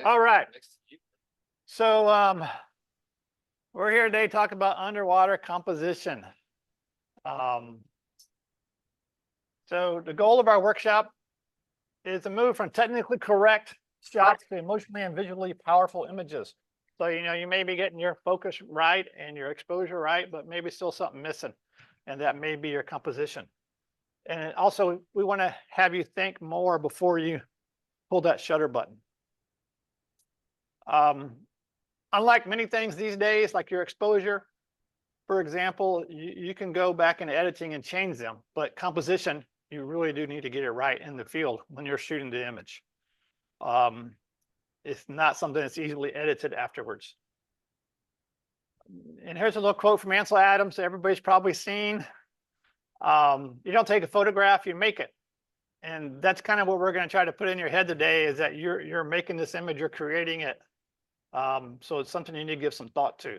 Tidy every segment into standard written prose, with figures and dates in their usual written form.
All right. So we're here today talking about underwater composition. So the goal of our workshop is to move from technically correct shots to emotionally and visually powerful images. So, you may be getting your focus right and your exposure right, but maybe still something missing, and that may be your composition. And also, we want to have you think more before you pull that shutter button. Unlike many things these days, like your exposure, for example, you can go back into editing and change them, but composition, you really do need to get it right in the field when you're shooting the image. It's not something that's easily edited afterwards. And here's a little quote from Ansel Adams everybody's probably seen. You don't take a photograph, you make it. And that's kind of what we're going to try to put in your head today, is that you're making this image, you're creating it. So it's something you need to give some thought to.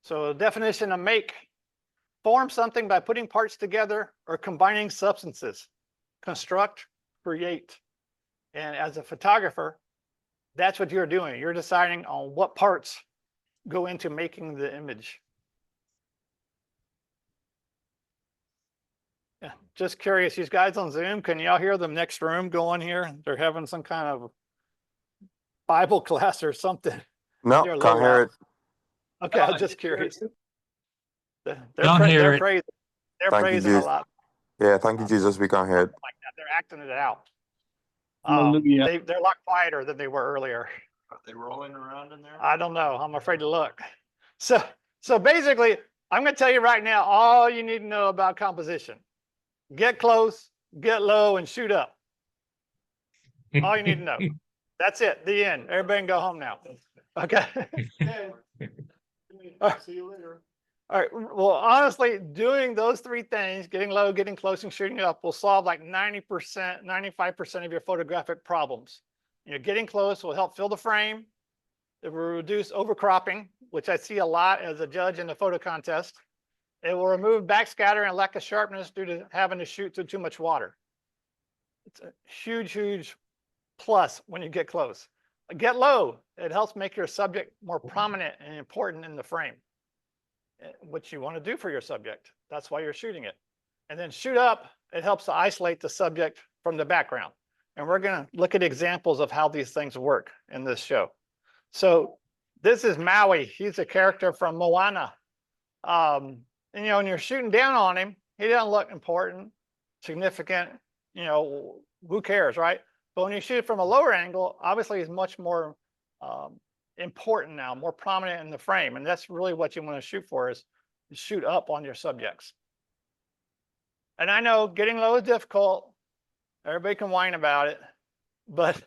So the definition of make: form something by putting parts together or combining substances. Construct, create. And as a photographer, that's what you're doing. You're deciding on what parts go into making the image. Yeah, just curious, these guys on Zoom, can y'all hear them next room going here? They're having some kind of Bible class or something. No, can't hear it. Okay, I'm just curious. They're Don't hear it. praising. They're Thank you, praising a Jesus. lot. Yeah, thank you, Jesus. We can't hear it. Like that. They're acting it out. Hallelujah. They're a lot quieter than they were earlier. Are they rolling around in there? I don't know. I'm afraid to look. So basically, I'm going to tell you right now all you need to know about composition. Get close, get low, and shoot up. All you need to know. That's it. The end. Everybody can go home now. Okay. See you later. All right. Well, honestly, doing those three things, getting low, getting close, and shooting up, will solve like 90%, 95% of your photographic problems. Getting close will help fill the frame. It will reduce overcropping, which I see a lot as a judge in the photo contest. It will remove backscatter and lack of sharpness due to having to shoot through too much water. It's a huge, huge plus when you get close. Get low. It helps make your subject more prominent and important in the frame, which you want to do for your subject. That's why you're shooting it. And then shoot up. It helps to isolate the subject from the background. And we're going to look at examples of how these things work in this show. So this is Maui. He's a character from Moana. And when you're shooting down on him, he doesn't look important, significant, who cares, right? But when you shoot it from a lower angle, obviously he's much more important now, more prominent in the frame. And that's really what you want to shoot for, is shoot up on your subjects. And I know getting low is difficult. Everybody can whine about it. But,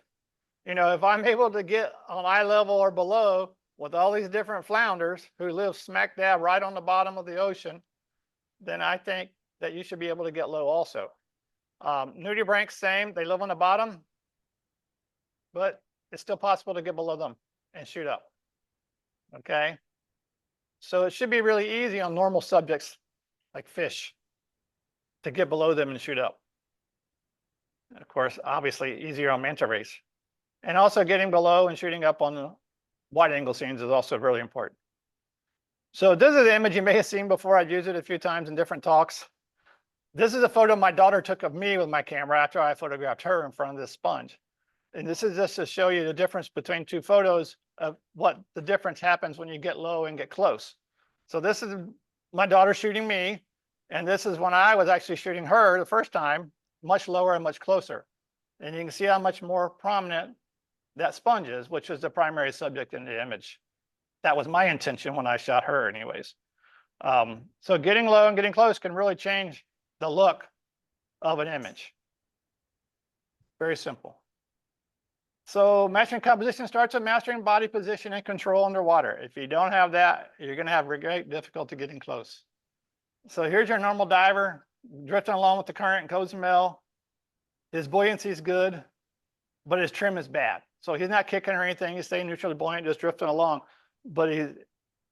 if I'm able to get on eye level or below with all these different flounders who live smack dab right on the bottom of the ocean, then I think that you should be able to get low also. Nudibranchs, same. They live on the bottom, but it's still possible to get below them and shoot up. Okay? So it should be really easy on normal subjects like fish to get below them and shoot up. And of course, obviously easier on manta rays. And also getting below and shooting up on the wide angle scenes is also really important. So this is the image you may have seen before. I've used it a few times in different talks. This is a photo my daughter took of me with my camera after I photographed her in front of this sponge. And this is just to show you the difference between two photos of what the difference happens when you get low and get close. So this is my daughter shooting me. And this is when I was actually shooting her the first time, much lower and much closer. And you can see how much more prominent that sponge is, which is the primary subject in the image. That was my intention when I shot her anyways. So getting low and getting close can really change the look of an image. Very simple. So mastering composition starts with mastering body position and control underwater. If you don't have that, you're going to have great difficulty getting close. So here's your normal diver, drifting along with the current in Cozumel. His buoyancy is good, but his trim is bad. So he's not kicking or anything. He's staying neutrally buoyant, just drifting along. But he's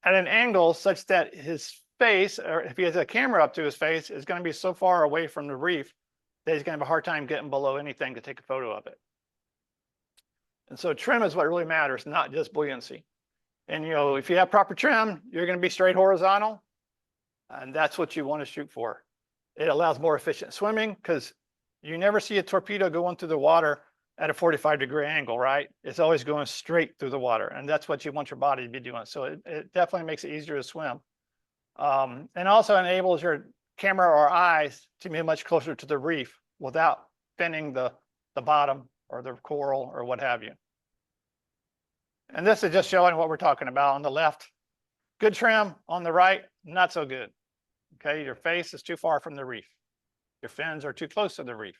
at an angle such that his face, or if he has a camera up to his face, is going to be so far away from the reef that he's going to have a hard time getting below anything to take a photo of it. And so trim is what really matters, not just buoyancy. And, you know, if you have proper trim, you're going to be straight horizontal. And that's what you want to shoot for. It allows more efficient swimming because you never see a torpedo going through the water at a 45-degree angle, right? It's always going straight through the water. And that's what you want your body to be doing. So it definitely makes it easier to swim. And also enables your camera or eyes to be much closer to the reef without bending the bottom or the coral or what have you. And this is just showing what we're talking about. On the left, good trim. On the right, not so good. Okay, your face is too far from the reef. Your fins are too close to the reef.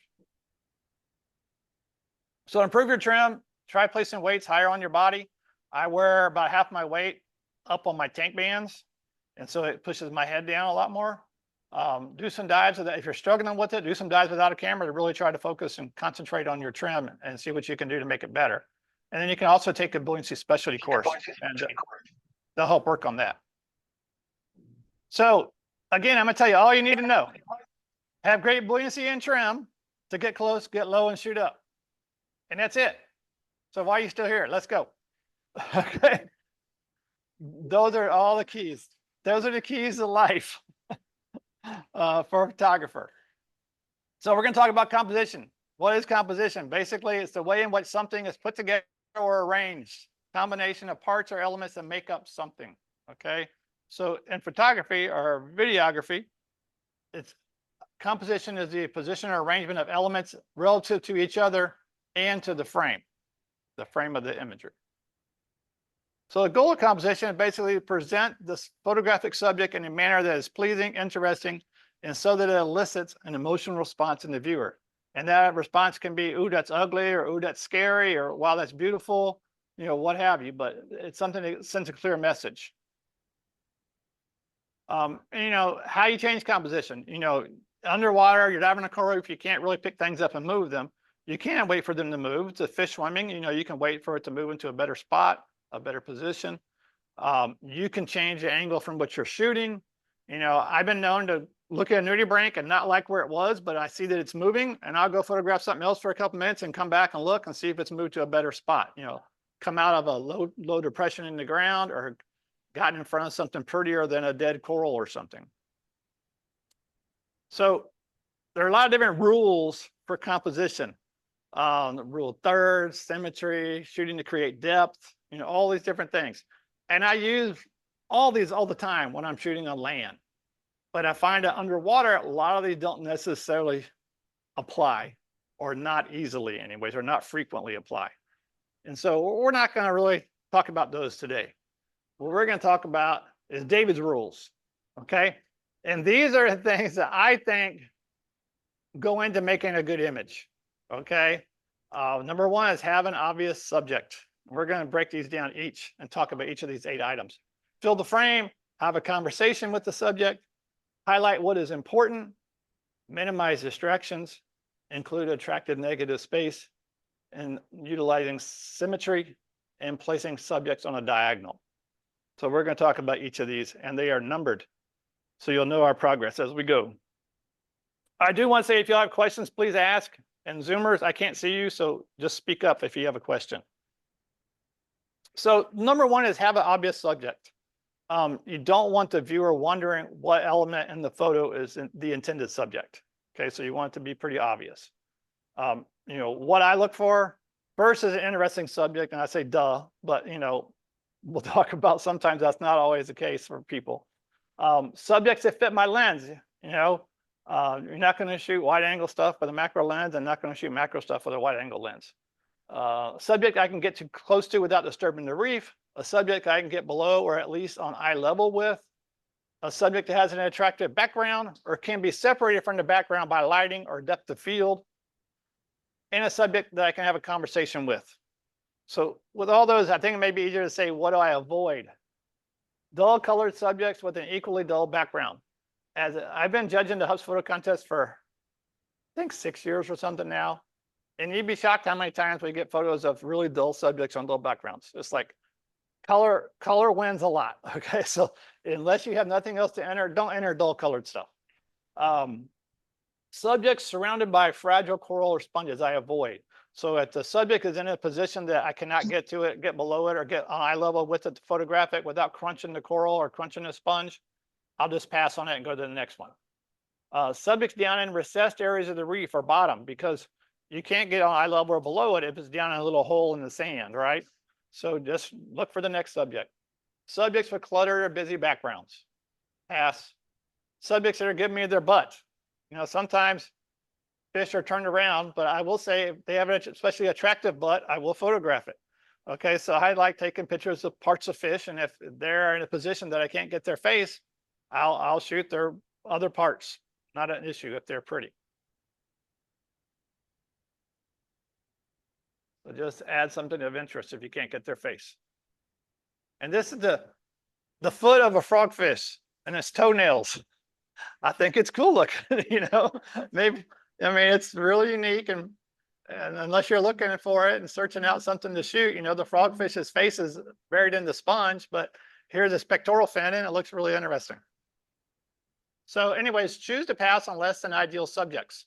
So to improve your trim, try placing weights higher on your body. I wear about half my weight up on my tank bands, and so it pushes my head down a lot more. Do some dives with that. If you're struggling with it, do some dives without a camera to really try to focus and concentrate on your trim and see what you can do to make it better. And then you can also take a buoyancy specialty course, and they'll help work on that. So again, I'm gonna tell you all you need to know. Have great buoyancy and trim to get close, get low, and shoot up. And that's it. So why are you still here? Let's go. Okay. Those are all the keys. Those are the keys to life for a photographer. So we're going to talk about composition. What is composition? Basically, it's the way in which something is put together or arranged. Combination of parts or elements that make up something. Okay. So in photography or videography, it's composition is the position or arrangement of elements relative to each other and to the frame of the imagery. So the goal of composition is basically to present this photographic subject in a manner that is pleasing, interesting, and so that it elicits an emotional response in the viewer. And that response can be, ooh, that's ugly, or ooh, that's scary, or wow, that's beautiful, you know, what have you, but it's something that sends a clear message. And, you know, how you change composition, you know, underwater, you're diving a coral reef, you can't really pick things up and move them. You can wait for them to move. It's a fish swimming, you know, you can wait for it to move into a better spot, a better position. You can change the angle from what you're shooting. You know, I've been known to look at a nudibranch and not like where it was, but I see that it's moving, and I'll go photograph something else for a couple minutes and come back and look and see if it's moved to a better spot. You know, come out of a low depression in the ground or gotten in front of something prettier than a dead coral or something. So there are a lot of different rules for composition. The rule of thirds, symmetry, shooting to create depth, you know, all these different things. And I use all these all the time when I'm shooting on land. But I find that underwater, a lot of these don't necessarily apply, or not easily anyways, or not frequently apply. And so we're not going to really talk about those today. What we're going to talk about is David's rules, okay? And these are the things that I think go into making a good image, okay? Number one is have an obvious subject. We're going to break these down each and talk about each of these 8 items. Fill the frame, have a conversation with the subject, highlight what is important, minimize distractions, include attractive negative space, and utilizing symmetry and placing subjects on a diagonal. So we're going to talk about each of these, and they are numbered, so you'll know our progress as we go. I do want to say, if you have questions, please ask. And Zoomers, I can't see you, so just speak up if you have a question. So number one is have an obvious subject. You don't want the viewer wondering what element in the photo is the intended subject. Okay, so you want it to be pretty obvious. You know, what I look for first is an interesting subject, and I say duh, but you know, we'll talk about sometimes that's not always the case for people. Subjects that fit my lens, you know, you're not going to shoot wide angle stuff with a macro lens and not going to shoot macro stuff with a wide angle lens. Subject I can get too close to without disturbing the reef, a subject I can get below or at least on eye level with, a subject that has an attractive background or can be separated from the background by lighting or depth of field, and a subject that I can have a conversation with. So with all those, I think it may be easier to say, what do I avoid? Dull colored subjects with an equally dull background. As I've been judging the Hubs Photo Contest for, I think 6 years or something now. And you'd be shocked how many times we get photos of really dull subjects on dull backgrounds. It's like color wins a lot. Okay, so unless you have nothing else to enter, don't enter dull colored stuff. Subjects surrounded by fragile coral or sponges, I avoid. So if the subject is in a position that I cannot get to it, get below it, or get on eye level with it to photograph it without crunching the coral or crunching the sponge, I'll just pass on it and go to the next one. Subjects down in recessed areas of the reef or bottom, because you can't get on eye level or below it if it's down in a little hole in the sand, right? So just look for the next subject. Subjects with cluttered or busy backgrounds, pass. Subjects that are giving me their butt. You know, sometimes fish are turned around, but I will say if they have an especially attractive butt, I will photograph it. Okay, so I like taking pictures of parts of fish, and if they're in a position that I can't get their face, I'll shoot their other parts. Not an issue if they're pretty. So just add something of interest if you can't get their face. And this is the foot of a frogfish and its toenails. I think it's cool looking, you know, maybe, I mean, it's really unique, and unless you're looking for it and searching out something to shoot, you know, the frogfish's face is buried in the sponge, but here's this pectoral fin and it looks really interesting. So anyways, choose to pass on less than ideal subjects.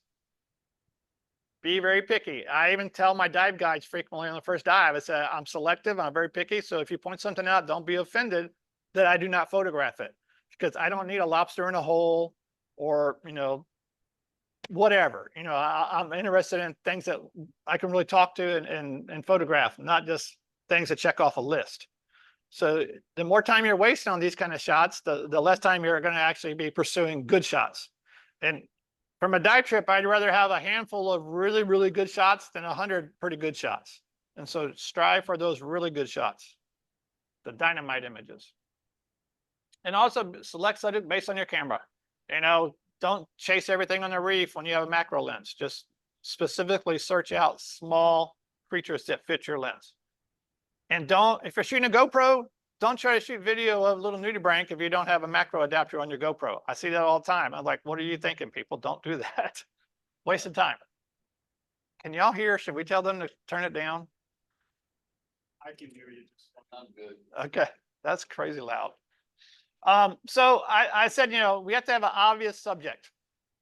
Be very picky. I even tell my dive guides frequently on the first dive, I say, I'm selective, I'm very picky. So if you point something out, don't be offended that I do not photograph it, because I don't need a lobster in a hole or, you know, whatever. You know, I'm interested in things that I can really talk to and photograph, not just things that check off a list. So the more time you're wasting on these kind of shots, the less time you're going to actually be pursuing good shots. And from a dive trip, I'd rather have a handful of really, really good shots than 100 pretty good shots. And so strive for those really good shots, the dynamite images. And also select subject based on your camera. You know, don't chase everything on the reef when you have a macro lens. Just specifically search out small creatures that fit your lens. And don't, if you're shooting a GoPro, don't try to shoot video of little nudibranch if you don't have a macro adapter on your GoPro. I see that all the time. I'm like, what are you thinking, people? Don't do that. Waste of time. Can y'all hear? Should we tell them to turn it down? I can hear you. I'm good. Okay, that's crazy loud. So I said, you know, we have to have an obvious subject.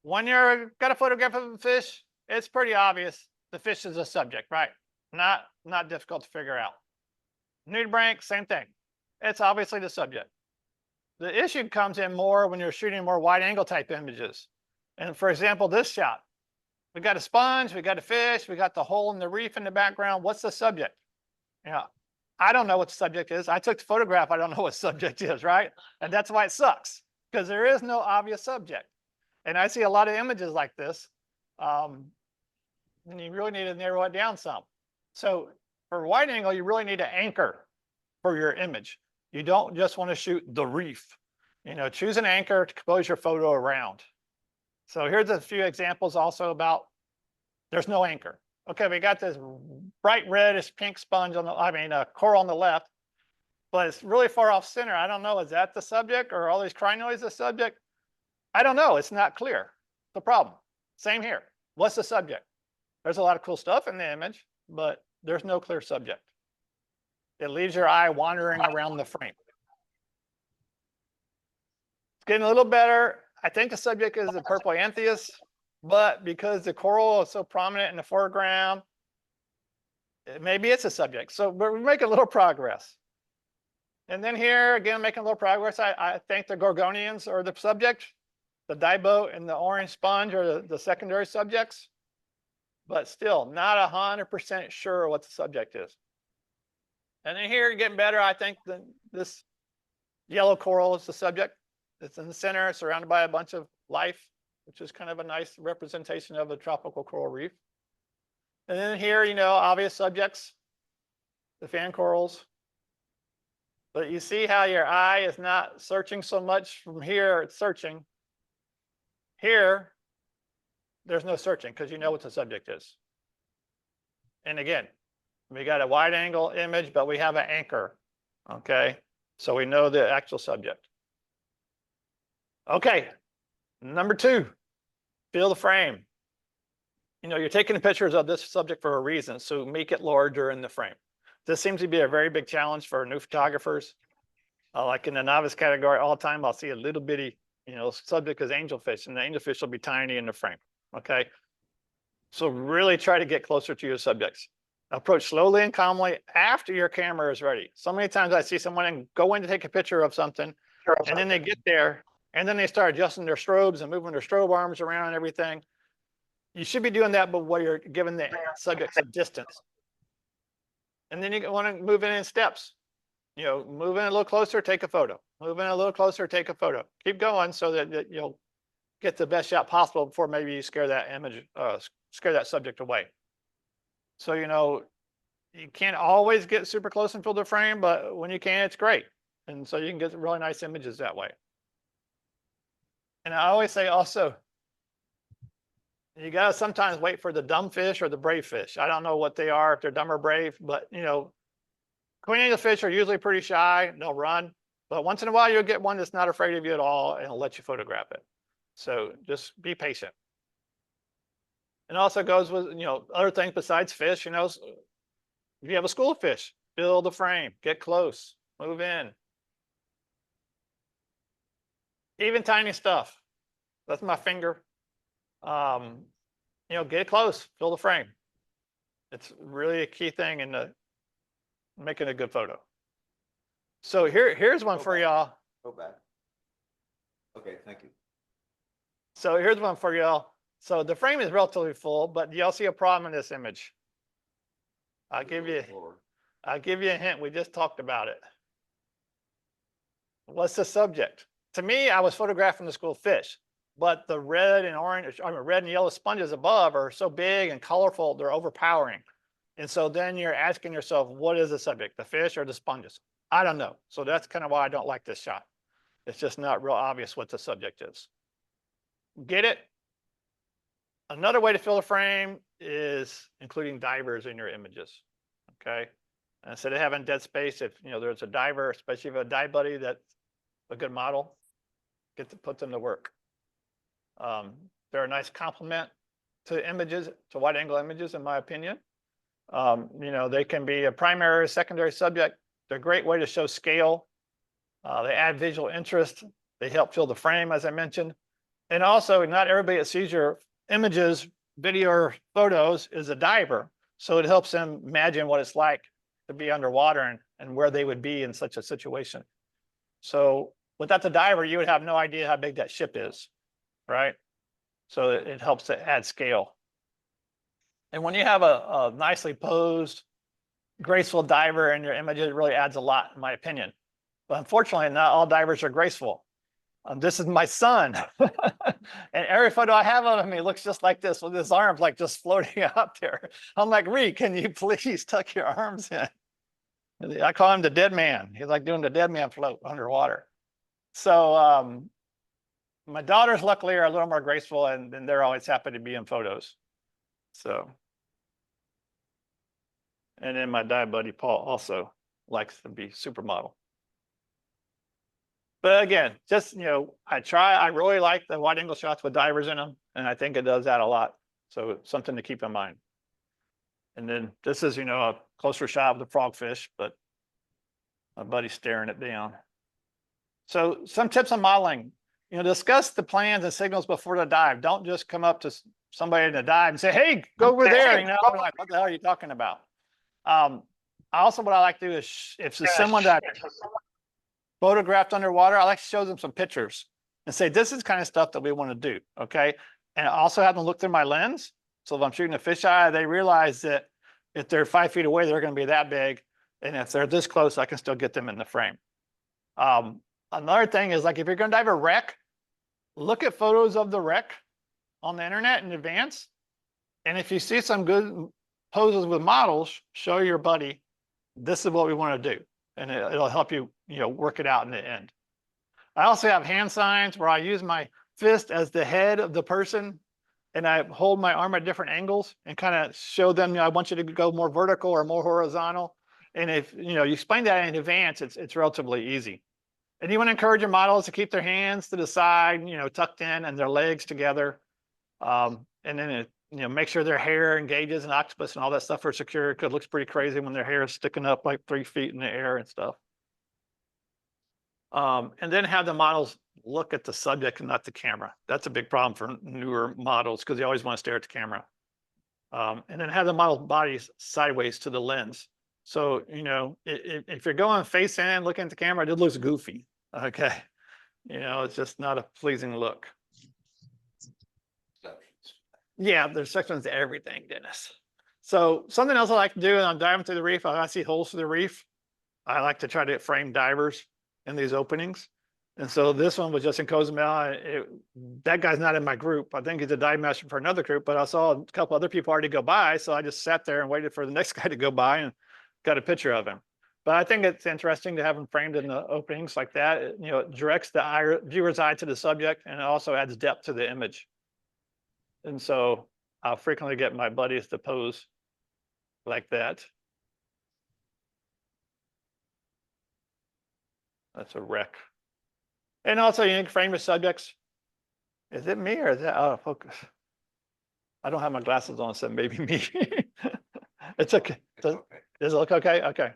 When you're got a photograph of a fish, it's pretty obvious the fish is a subject, right? Not difficult to figure out. Nudibranch, same thing. It's obviously the subject. The issue comes in more when you're shooting more wide angle type images. And for example, this shot, we got a sponge, we got a fish, we got the hole in the reef in the background. What's the subject? Yeah, I don't know what the subject is. I took the photograph. I don't know what subject is, right? And that's why it sucks, because there is no obvious subject. And I see a lot of images like this. And you really need to narrow it down some. So for wide angle, you really need to anchor for your image. You don't just want to shoot the reef. You know, choose an anchor to compose your photo around. So here's a few examples also about there's no anchor. Okay, we got this bright reddish pink sponge on the, coral on the left, but it's really far off center. I don't know, is that the subject or all these crinoids the subject? I don't know, it's not clear. The problem, same here. What's the subject? There's a lot of cool stuff in the image, but there's no clear subject. It leaves your eye wandering around the frame. It's getting a little better. I think the subject is the purple anthias, but because the coral is so prominent in the foreground, maybe it's a subject. So we're making a little progress. And then here, again, making a little progress. I think the gorgonians are the subject. The diboat and the orange sponge are the secondary subjects, but still not 100% sure what the subject is. And then here, getting better, I think this yellow coral is the subject. It's in the center, surrounded by a bunch of life, which is kind of a nice representation of a tropical coral reef. And then here, you know, obvious subjects, the fan corals. But you see how your eye is not searching so much from here, it's searching. Here, there's no searching because you know what the subject is. And again, we got a wide angle image, but we have an anchor, okay? So we know the actual subject. Okay, number 2, fill the frame. You know, you're taking pictures of this subject for a reason, so make it larger in the frame. This seems to be a very big challenge for new photographers. Like in the novice category, all the time I'll see a little bitty, you know, subject as angelfish, and the angelfish will be tiny in the frame, okay? So really try to get closer to your subjects. Approach slowly and calmly after your camera is ready. So many times I see someone go in to take a picture of something, and then they get there, and then they start adjusting their strobes and moving their strobe arms around and everything. You should be doing that, but while you're giving the subject some distance. And then you want to move in steps. You know, move in a little closer, take a photo. Move in a little closer, take a photo. Keep going so that you'll get the best shot possible before maybe you scare that image, scare that subject away. So, you know, you can't always get super close and fill the frame, but when you can, it's great. And so you can get really nice images that way. And I always say also, you got to sometimes wait for the dumb fish or the brave fish. I don't know what they are, if they're dumb or brave, but you know, queen anglerfish are usually pretty shy. They'll run, but once in a while you'll get one that's not afraid of you at all and will let you photograph it. So just be patient. And also goes with, you know, other things besides fish. You know, if you have a school of fish, build the frame, get close, move in. Even tiny stuff. That's my finger. You know, get close, fill the frame. It's really a key thing in making a good photo. So here's one for y'all. Go back. Okay, thank you. So here's one for y'all. So the frame is relatively full, but y'all see a problem in this image. I'll give you a hint. We just talked about it. What's the subject? To me, I was photographing the school of fish, but the red and orange, I mean, red and yellow sponges above are so big and colorful, they're overpowering. And so then you're asking yourself, what is the subject, the fish or the sponges? I don't know. So that's kind of why I don't like this shot. It's just not real obvious what the subject is. Get it? Another way to fill a frame is including divers in your images. Okay. And instead of having dead space, if you know there's a diver, especially if you have a dive buddy that's a good model, put them to work. They're a nice complement to images, to wide angle images, in my opinion. You know, they can be a primary or secondary subject. They're a great way to show scale. They add visual interest. They help fill the frame, as I mentioned. And also, not everybody that sees your images, video, or photos is a diver. So it helps them imagine what it's like to be underwater and where they would be in such a situation. So without the diver, you would have no idea how big that ship is, right? So it helps to add scale. And when you have a nicely posed, graceful diver in your image, it really adds a lot, in my opinion. But unfortunately, not all divers are graceful. This is my son. And every photo I have of him, he looks just like this with his arms like just floating out there. I'm like, Reed, can you please tuck your arms in? I call him the dead man. He's like doing the dead man float underwater. So my daughters luckily are a little more graceful and they're always happy to be in photos. So, and then my dive buddy, Paul, also likes to be supermodel. But again, just, you know, I really like the wide angle shots with divers in them. And I think it does that a lot. So something to keep in mind. And then this is, you know, a closer shot of the frogfish, but my buddy's staring it down. So some tips on modeling, you know, discuss the plans and signals before the dive. Don't just come up to somebody in the dive and say, hey, go over there. You know, I'm like, what the hell are you talking about? Also, what I like to do is if it's someone that photographed underwater, I like to show them some pictures and say, this is kind of stuff that we want to do. Okay. And I also have them look through my lens. So if I'm shooting a fisheye, they realize that if they're 5 feet away, they're going to be that big. And if they're this close, I can still get them in the frame. Another thing is, like, if you're going to dive a wreck, look at photos of the wreck on the internet in advance. And if you see some good poses with models, show your buddy, this is what we want to do. And it'll help you, you know, work it out in the end. I also have hand signs where I use my fist as the head of the person and I hold my arm at different angles and kind of show them, you know, I want you to go more vertical or more horizontal. And if, you know, you explain that in advance, it's relatively easy. And you want to encourage your models to keep their hands to the side, you know, tucked in and their legs together. And then, you know, make sure their hair engages and octopus and all that stuff are secure, because it looks pretty crazy when their hair is sticking up like 3 feet in the air and stuff. And then have the models look at the subject and not the camera. That's a big problem for newer models because they always want to stare at the camera. And then have the model bodies sideways to the lens. So, you know, if you're going face in, looking at the camera, it looks goofy. Okay. You know, it's just not a pleasing look. Yeah, there's sections to everything, Dennis. So something else I like to do, and I'm diving through the reef, I see holes through the reef. I like to try to frame divers in these openings. And so this one was just in Cozumel. That guy's not in my group. I think he's a dive master for another group, but I saw a couple other people already go by. So I just sat there and waited for the next guy to go by and got a picture of him. But I think it's interesting to have him framed in the openings like that. You know, it directs the viewer's eye to the subject, and it also adds depth to the image. And so I'll frequently get my buddies to pose like that. That's a wreck. And also you can frame the subjects. Is it me or is that out of focus? I don't have my glasses on, so maybe me. It's okay. Does it look okay? Okay.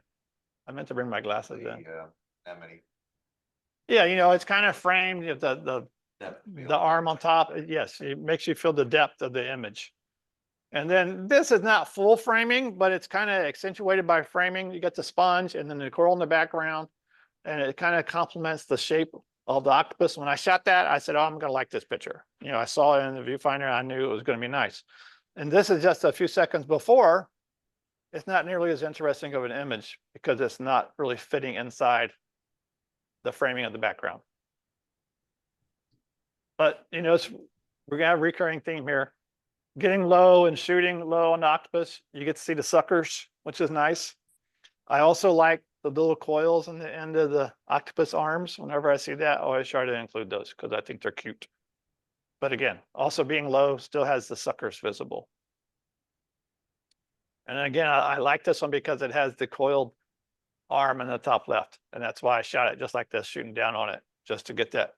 I meant to bring my glasses in. Yeah, you know, it's kind of framed, you know, the arm on top. Yes, it makes you feel the depth of the image. And then this is not full framing, but it's kind of accentuated by framing. You get the sponge and then the coral in the background, and it kind of complements the shape of the octopus. When I shot that, I said, oh, I'm going to like this picture. You know, I saw it in the viewfinder. I knew it was going to be nice. And this is just a few seconds before. It's not nearly as interesting of an image because it's not really fitting inside the framing of the background. But, you know, we're going to have a recurring theme here. Getting low and shooting low on the octopus, you get to see the suckers, which is nice. I also like the little coils on the end of the octopus arms. Whenever I see that, I always try to include those because I think they're cute. But again, also being low still has the suckers visible. And again, I like this one because it has the coiled arm in the top left. And that's why I shot it just like this, shooting down on it, just to get that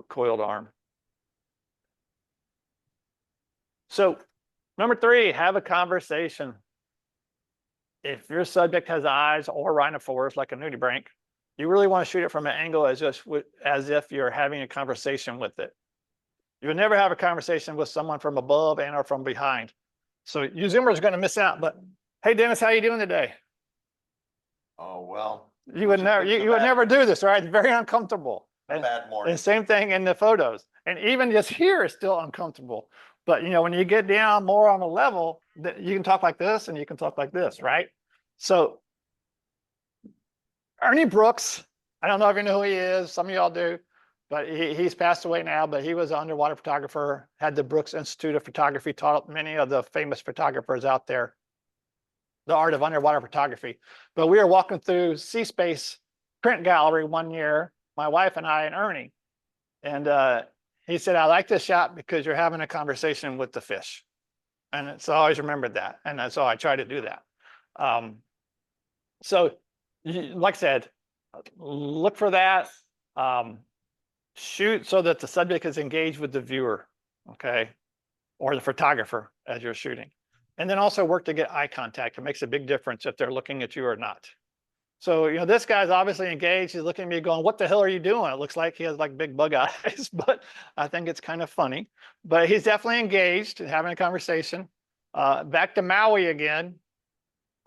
coiled arm. So number 3, have a conversation. If your subject has eyes or rhinophores like a nudibranch, you really want to shoot it from an angle as if you're having a conversation with it. You would never have a conversation with someone from above and or from behind. So you zoomers are going to miss out. But hey, Dennis, how you doing today? Oh, well. You would never you would never do this, right? It's very uncomfortable. A bad morning. And same thing in the photos. And even just here is still uncomfortable. But you know, when you get down more on the level, you can talk like this and you can talk like this, right? So Ernie Brooks, I don't know if you know who he is. Some of y'all do, but he's passed away now. But he was an underwater photographer, had the Brooks Institute of Photography, taught many of the famous photographers out there the art of underwater photography. But we were walking through Sea Space Print Gallery one year, my wife and I and Ernie, and he said, I like this shot because you're having a conversation with the fish. And so I always remembered that. And so I try to do that. So like I said, look for that. Shoot so that the subject is engaged with the viewer, okay, or the photographer as you're shooting. And then also work to get eye contact. It makes a big difference if they're looking at you or not. So, you know, this guy's obviously engaged. He's looking at me going, what the hell are you doing? It looks like he has like big bug eyes, but I think it's kind of funny. But he's definitely engaged and having a conversation. Back to Maui again.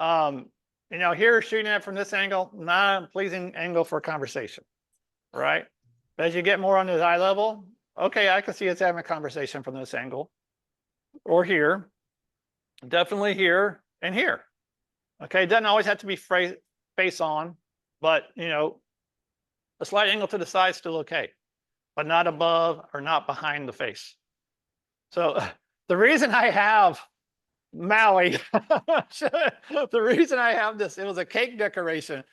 You know, here shooting it from this angle, not a pleasing angle for a conversation, right? But as you get more on his eye level, okay, I can see it's having a conversation from this angle. Or here, definitely here and here. Okay, it doesn't always have to be face on, but you know, a slight angle to the side is still okay, but not above or not behind the face. So the reason I have Maui, the reason I have this, it was a cake decoration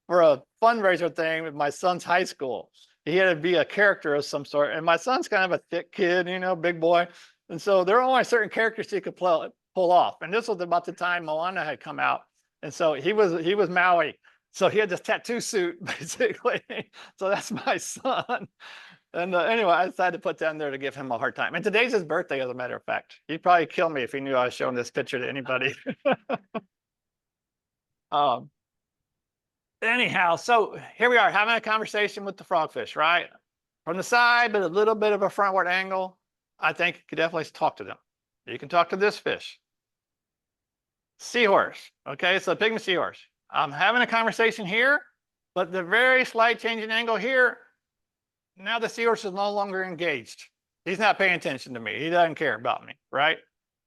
for a fundraiser thing with my son's high school. He had to be a character of some sort, and my son's kind of a thick kid, you know, big boy, and so there are only certain characters he could pull off. And this was about the time Moana had come out. And so he was Maui. So he had this tattoo suit, basically. So that's my son. And anyway, I decided to put that in there to give him a hard time. And today's his birthday, as a matter of fact. He'd probably kill me if he knew I was showing this picture to anybody. Anyhow, so here we are having a conversation with the frogfish, right? From the side, but a little bit of a frontward angle. I think you could definitely talk to them. You can talk to this fish. Seahorse. Okay, so pygmy seahorse. I'm having a conversation here, but the very slight change in angle here, now the seahorse is no longer engaged. He's not paying attention to me. He doesn't care about me, right?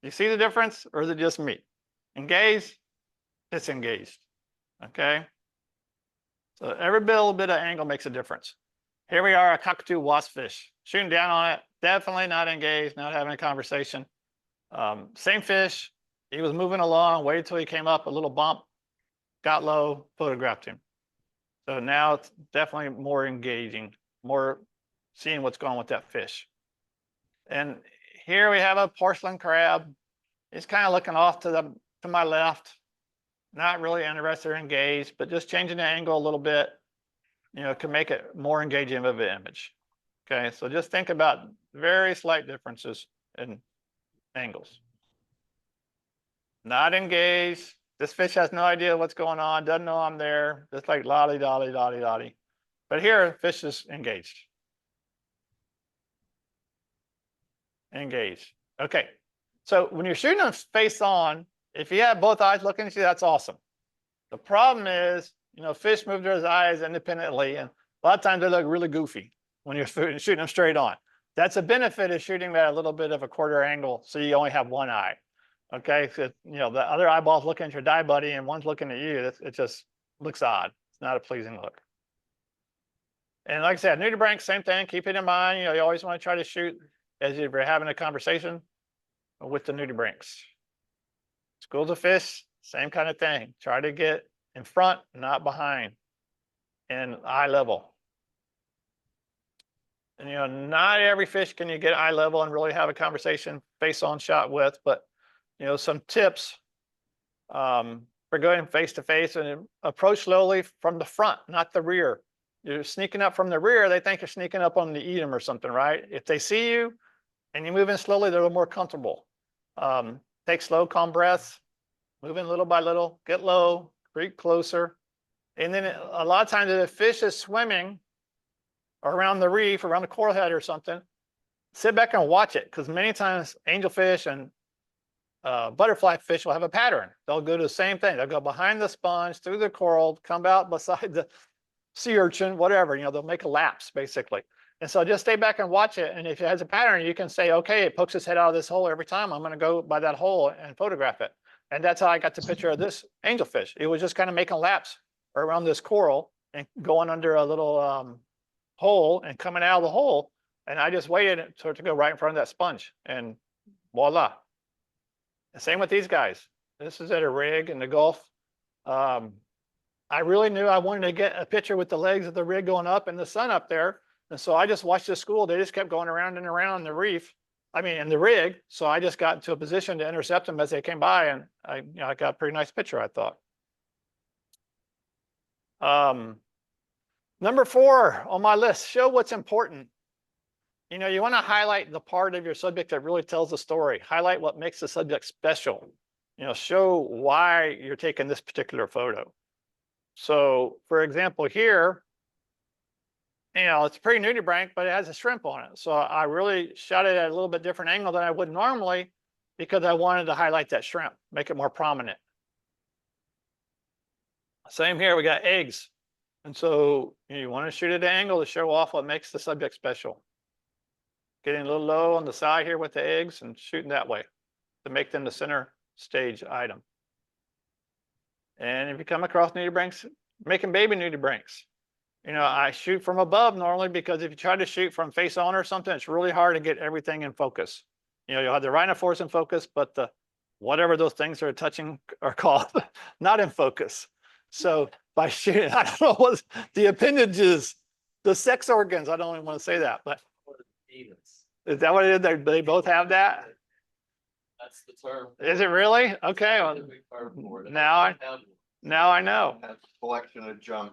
You see the difference, or is it just me? Engaged, disengaged. Okay. So every little bit of angle makes a difference. Here we are, a cockatoo waspfish. Shooting down on it, definitely not engaged, not having a conversation. Same fish. He was moving along, waited till he came up, a little bump, got low, photographed him. So now it's definitely more engaging, more seeing what's going on with that fish. And here we have a porcelain crab. He's kind of looking off to my left, not really interested or engaged, but just changing the angle a little bit, you know, can make it more engaging of an image. Okay, so just think about very slight differences in angles. Not engaged. This fish has no idea what's going on, doesn't know I'm there, just like lolly, dolly, dolly, dolly. But here, fish is engaged. Engaged. Okay, so when you're shooting them face on, if you have both eyes looking at you, that's awesome. The problem is, you know, fish move their eyes independently, and a lot of times they look really goofy when you're shooting them straight on. That's a benefit of shooting at a little bit of a quarter angle, so you only have one eye. Okay, so, you know, the other eyeball's looking at your die buddy and one's looking at you. It just looks odd. It's not a pleasing look. And like I said, nudibranch, same thing. Keep it in mind. You know, you always want to try to shoot as if you're having a conversation with the nudibranchs. Schools of fish, same kind of thing. Try to get in front, not behind, and eye level. And, you know, not every fish can you get eye level and really have a conversation face on shot with, but, you know, some tips for going face to face, and approach slowly from the front, not the rear. You're sneaking up from the rear, they think you're sneaking up on to eat them or something, right? If they see you and you move in slowly, they're a little more comfortable. Take slow, calm breaths, move in little by little, get low, creep closer. And then a lot of times if a fish is swimming around the reef, around the coral head or something, sit back and watch it, because many times angelfish and butterfly fish will have a pattern. They'll go to the same thing. They'll go behind the sponge, through the coral, come out beside the sea urchin, whatever, you know, they'll make a lapse basically. And so just stay back and watch it. And if it has a pattern, you can say, okay, it pokes its head out of this hole every time. I'm going to go by that hole and photograph it. And that's how I got the picture of this angelfish. It was just kind of making laps around this coral and going under a little hole and coming out of the hole. And I just waited for it to go right in front of that sponge, and voila. The same with these guys. This is at a rig in the Gulf. I really knew I wanted to get a picture with the legs of the rig going up and the sun up there. And so I just watched the school. They just kept going around and around the reef. I mean, in the rig. So I just got into a position to intercept them as they came by, and I got a pretty nice picture, I thought. Number 4 on my list, show what's important. You know, you want to highlight the part of your subject that really tells the story. Highlight what makes the subject special. You know, show why you're taking this particular photo. So, for example, here, you know, it's a pretty nudibranch, but it has a shrimp on it. So I really shot it at a little bit different angle than I would normally, because I wanted to highlight that shrimp, make it more prominent. Same here, we got eggs. And so you want to shoot at an angle to show off what makes the subject special. Getting a little low on the side here with the eggs and shooting that way to make them the center stage item. And if you come across nudibranchs, making baby nudibranchs, you know, I shoot from above normally, because if you try to shoot from face on or something, it's really hard to get everything in focus. You know, you'll have the rhinophores in focus, but the whatever those things are touching are called not in focus. So by shooting, I don't know what the appendages, the sex organs, I don't even want to say that, but is that what it is? They both have that? That's the term. Is it really? Okay. Well, now I know. That's a collection of junk.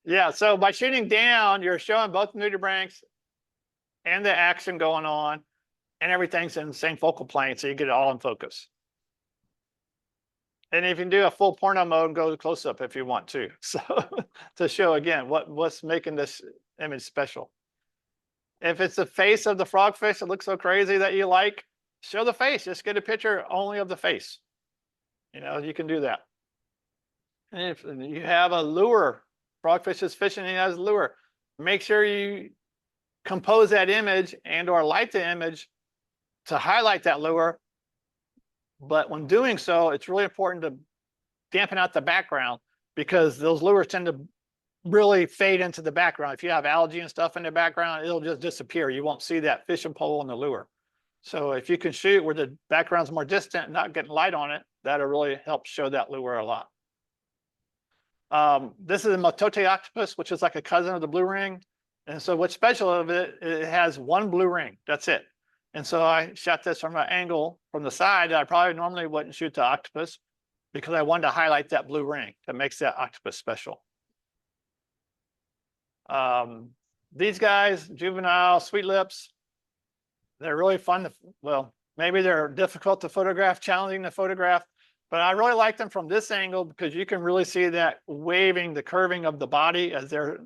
Yeah, so by shooting down, you're showing both nudibranchs and the action going on, and everything's in the same focal plane, so you get it all in focus. And if you can do a full porno mode, go close up if you want to. So to show again what's making this image special. If it's the face of the frogfish that looks so crazy that you like, show the face. Just get a picture only of the face. You know, you can do that. And if you have a lure, frogfish is fishing, he has a lure. Make sure you compose that image and or light the image to highlight that lure. But when doing so, it's really important to dampen out the background because those lures tend to really fade into the background. If you have algae and stuff in the background, it'll just disappear. You won't see that fishing pole in the lure. So if you can shoot where the background's more distant, not getting light on it, that'll really help show that lure a lot. This is a matote octopus, which is like a cousin of the blue ring. And so what's special of it, it has one blue ring. That's it. And so I shot this from an angle from the side that I probably normally wouldn't shoot the octopus because I wanted to highlight that blue ring that makes that octopus special. These guys, juvenile, sweet lips, they're really fun to, well, maybe they're difficult to photograph, challenging to photograph, but I really like them from this angle because you can really see that waving, the curving of the body as they're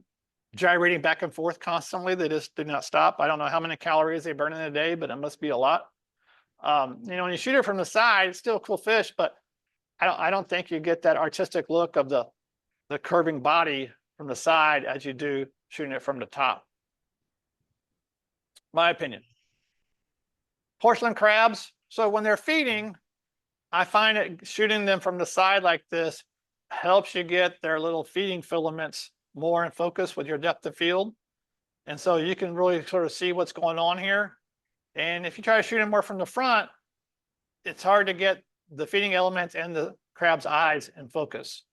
gyrating back and forth constantly. They just do not stop. I don't know how many calories they burn in a day, but it must be a lot. You know, when you shoot it from the side, it's still a cool fish, but I don't think you get that artistic look of the curving body from the side as you do shooting it from the top. My opinion. Porcelain crabs. So when they're feeding, I find it shooting them from the side like this helps you get their little feeding filaments more in focus with your depth of field. And so you can really sort of see what's going on here. And if you try to shoot them more from the front, it's hard to get the feeding elements and the crab's eyes in focus.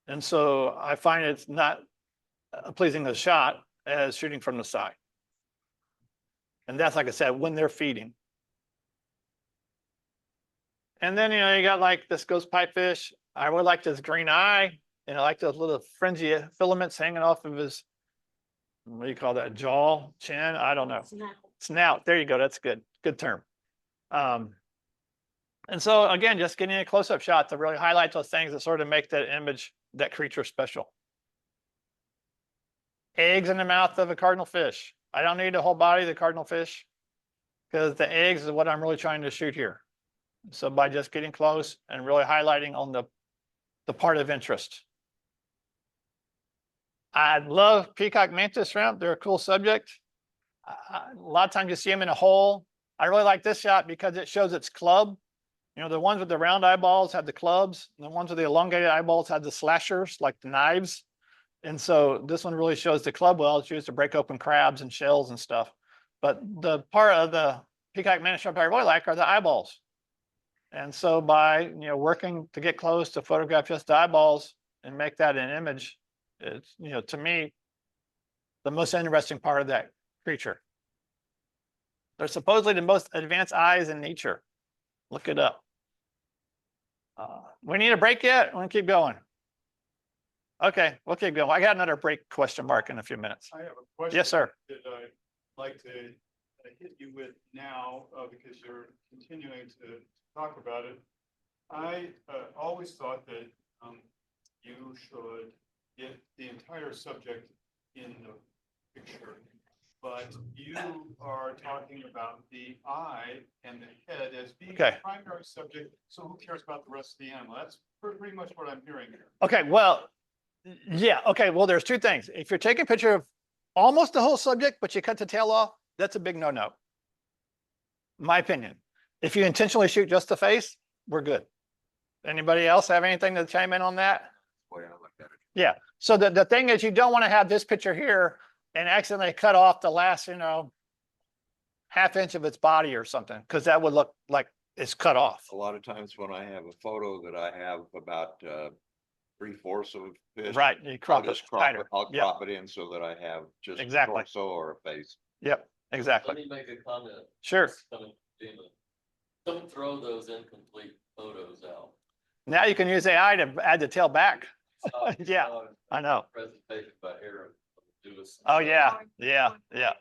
And so I find it's not pleasing a shot as shooting from the side. And that's, like I said, when they're feeding. And then, you know, you got like this ghost pipefish. I really like this green eye, and I like those little fringy filaments hanging off of his, what do you call that, jaw, chin? I don't know. Snout. There you go. That's good. Good term. And so again, just getting a close-up shot to really highlight those things that sort of make that image, that creature special. Eggs in the mouth of a cardinal fish. I don't need the whole body of the cardinal fish because the eggs is what I'm really trying to shoot here. So by just getting close and really highlighting on the part of interest. I love peacock mantis shrimp. They're a cool subject. A lot of times you see them in a hole. I really like this shot because it shows its club. You know, the ones with the round eyeballs have the clubs. And the ones with the elongated eyeballs have the slashers, like the knives. And so this one really shows the club well. It's used to break open crabs and shells and stuff. But the part of the peacock mantis shrimp I really like are the eyeballs. And so by, you know, working to get close to photograph just the eyeballs and make that an image, it's, you know, to me, the most interesting part of that creature. They're supposedly the most advanced eyes in nature. Look it up. We need a break yet? We'll keep going. Okay, we'll keep going. I got another break question mark in a few minutes. I have a question. Yes, sir. That I'd like to hit you with now because you're continuing to talk about it. I always thought that you should get the entire subject in the picture, but you are talking about the eye and the head as being the primary subject. So who cares about the rest of the animal? That's pretty much what I'm hearing here. Okay, well, yeah. Okay, well, there's two things. If you're taking a picture of almost the whole subject, but you cut the tail off, that's a big no-no. My opinion. If you intentionally shoot just the face, we're good. Anybody else have anything to chime in on that? Boy, I like that. Yeah. So the thing is, you don't want to have this picture here and accidentally cut off the last, you know, ½ inch of its body or something, because that would look like it's cut off. A lot of times when I have a photo that I have about 3/4 of a fish. Right. You crop it tighter. I'll Yep. crop it in so that I have just Exactly. a torso or a face. Yep. Exactly. Let me make a comment. Sure. Don't throw those incomplete photos out. Now you can use AI to add the tail back. Saw- Yeah, saw a I know. Presentation by Aaron. Lewis. Oh, yeah. Yeah. Yeah.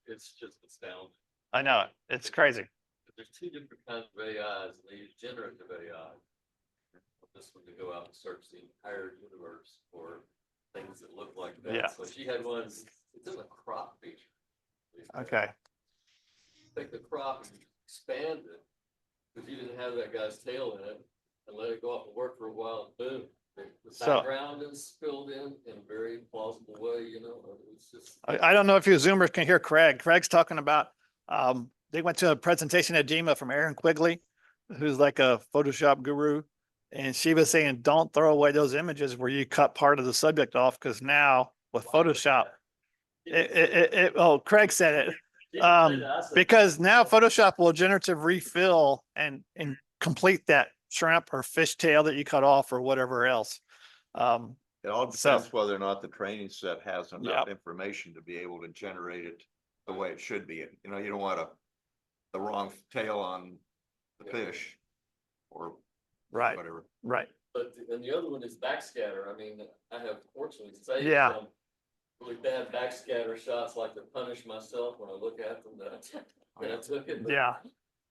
It's just astounding. I know it. It's crazy. There's two different kinds of AIs, and they use generative AI. This one to go out and search the entire universe for things that look like that. Yeah. So she had ones, it's in a crop feature. Okay. Take the crop and expand it, because you didn't have that guy's tail in it, and let it go off and work for a while, and boom. The So- background is filled in a very plausible way, you know, it's just. I don't know if you Zoomers can hear Craig. Craig's talking about, they went to a presentation at GEMA from Erin Quigley, who's like a Photoshop guru. And she was saying, don't throw away those images where you cut part of the subject off, because now with Photoshop, oh, Craig said it. Because now Photoshop will generative refill and complete that shrimp or fish tail that you cut off or whatever else. It all So- depends whether or not the training set has enough information to be able to generate it the way it should be. You know, you don't want the wrong tail on the fish or Right, whatever. right. But, and the other one is backscatter. I mean, I have fortunately saved Yeah. some really bad backscatter shots, like to punish myself when I look at them that I took it. But Yeah,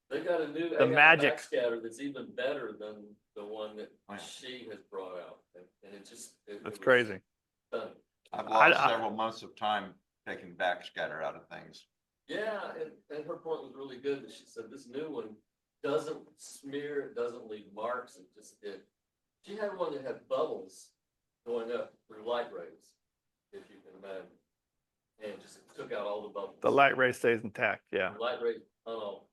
they got a new The AI magic. backscatter that's even better than the one that Oh, yeah. she has brought out. And it just. it that's was crazy. stunning. I've I- lost several months of time taking backscatter out of things. Yeah, and her point was really good, that she said this new one doesn't smear, it doesn't leave marks, she had one that had bubbles going up through light rays, if you can imagine. And just took out all the bubbles. The light ray stays intact, yeah. The light ray, oh,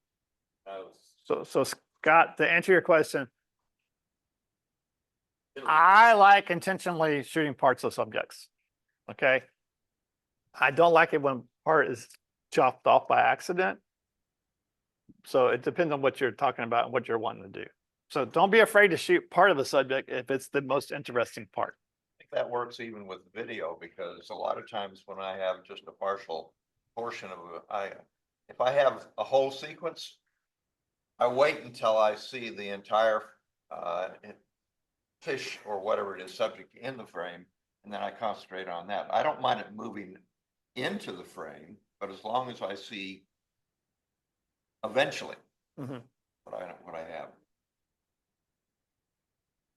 I was. So Scott, to answer your question, it was- I like intentionally shooting parts of subjects. Okay. I don't like it when part is chopped off by accident. So it depends on what you're talking about and what you're wanting to do. So don't be afraid to shoot part of the subject if it's the most interesting part. I think that works even with video, because a lot of times when I have just a partial portion of if I have a whole sequence, I wait until I see the entire fish or whatever it is subject in the frame, and then I concentrate on that. I don't mind it moving into the frame, but as long as I see eventually Mhm. what I have.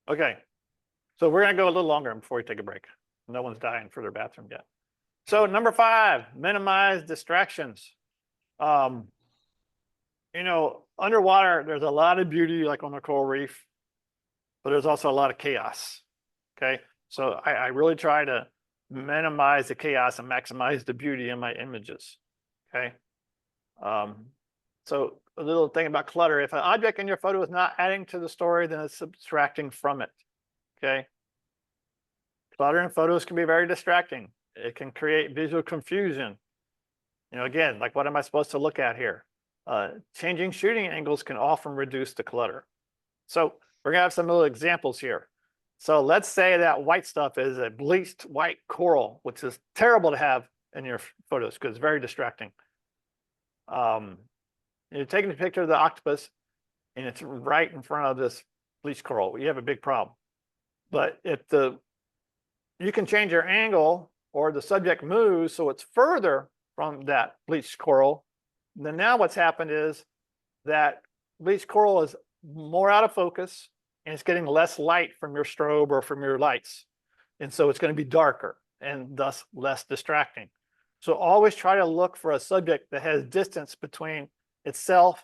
Okay. So we're gonna go a little longer before we take a break. No one's dying for their bathroom yet. So number 5, minimize distractions. You know, underwater, there's a lot of beauty like on a coral reef, but there's also a lot of chaos. Okay. So I really try to minimize the chaos and maximize the beauty in my images. Okay. So a little thing about clutter, if an object in your photo is not adding to the story, then it's subtracting from it. Okay. Clutter in photos can be very distracting. It can create visual confusion. You know, again, like what am I supposed to look at here? Changing shooting angles can often reduce the clutter. So we're gonna have some little examples here. So let's say that white stuff is a bleached white coral, which is terrible to have in your photos because it's very distracting. You're taking a picture of the octopus and it's right in front of this bleached coral. You have a big problem. But if you can change your angle or the subject moves so it's further from that bleached coral, then now what's happened is that bleached coral is more out of focus and it's getting less light from your strobe or from your lights. And so it's going to be darker and thus less distracting. So always try to look for a subject that has distance between itself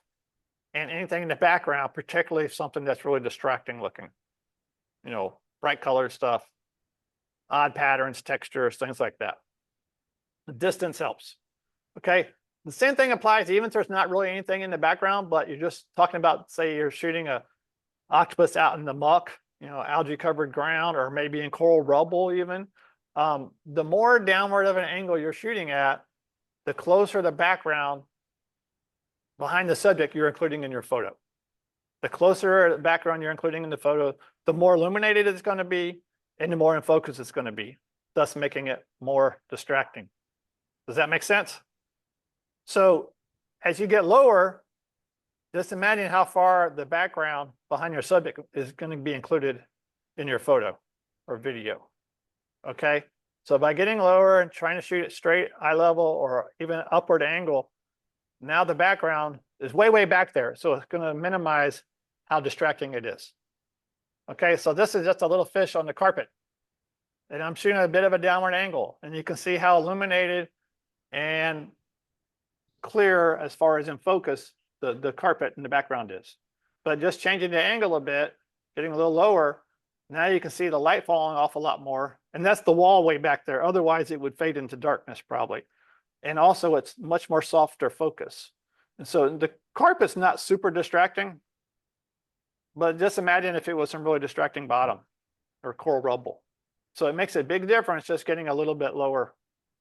and anything in the background, particularly something that's really distracting looking. You know, bright colored stuff, odd patterns, textures, things like that. The distance helps. Okay. The same thing applies even if there's not really anything in the background, but you're just talking about, say you're shooting a octopus out in the muck, you know, algae covered ground, or maybe in coral rubble even. The more downward of an angle you're shooting at, the closer the background behind the subject you're including in your photo. The closer the background you're including in the photo, the more illuminated it's going to be and the more in focus it's going to be, thus making it more distracting. Does that make sense? So as you get lower, just imagine how far the background behind your subject is going to be included in your photo or video. Okay. So by getting lower and trying to shoot it straight, eye level, or even upward angle, now the background is way, way back there. So it's going to minimize how distracting it is. Okay. So this is just a little fish on the carpet. And I'm shooting a bit of a downward angle. And you can see how illuminated and clear as far as in focus the carpet in the background is. But just changing the angle a bit, getting a little lower, now you can see the light falling off a lot more. And that's the wall way back there. Otherwise it would fade into darkness probably. And also it's much more softer focus. And so the carpet's not super distracting, but just imagine if it was some really distracting bottom or coral rubble. So it makes a big difference just getting a little bit lower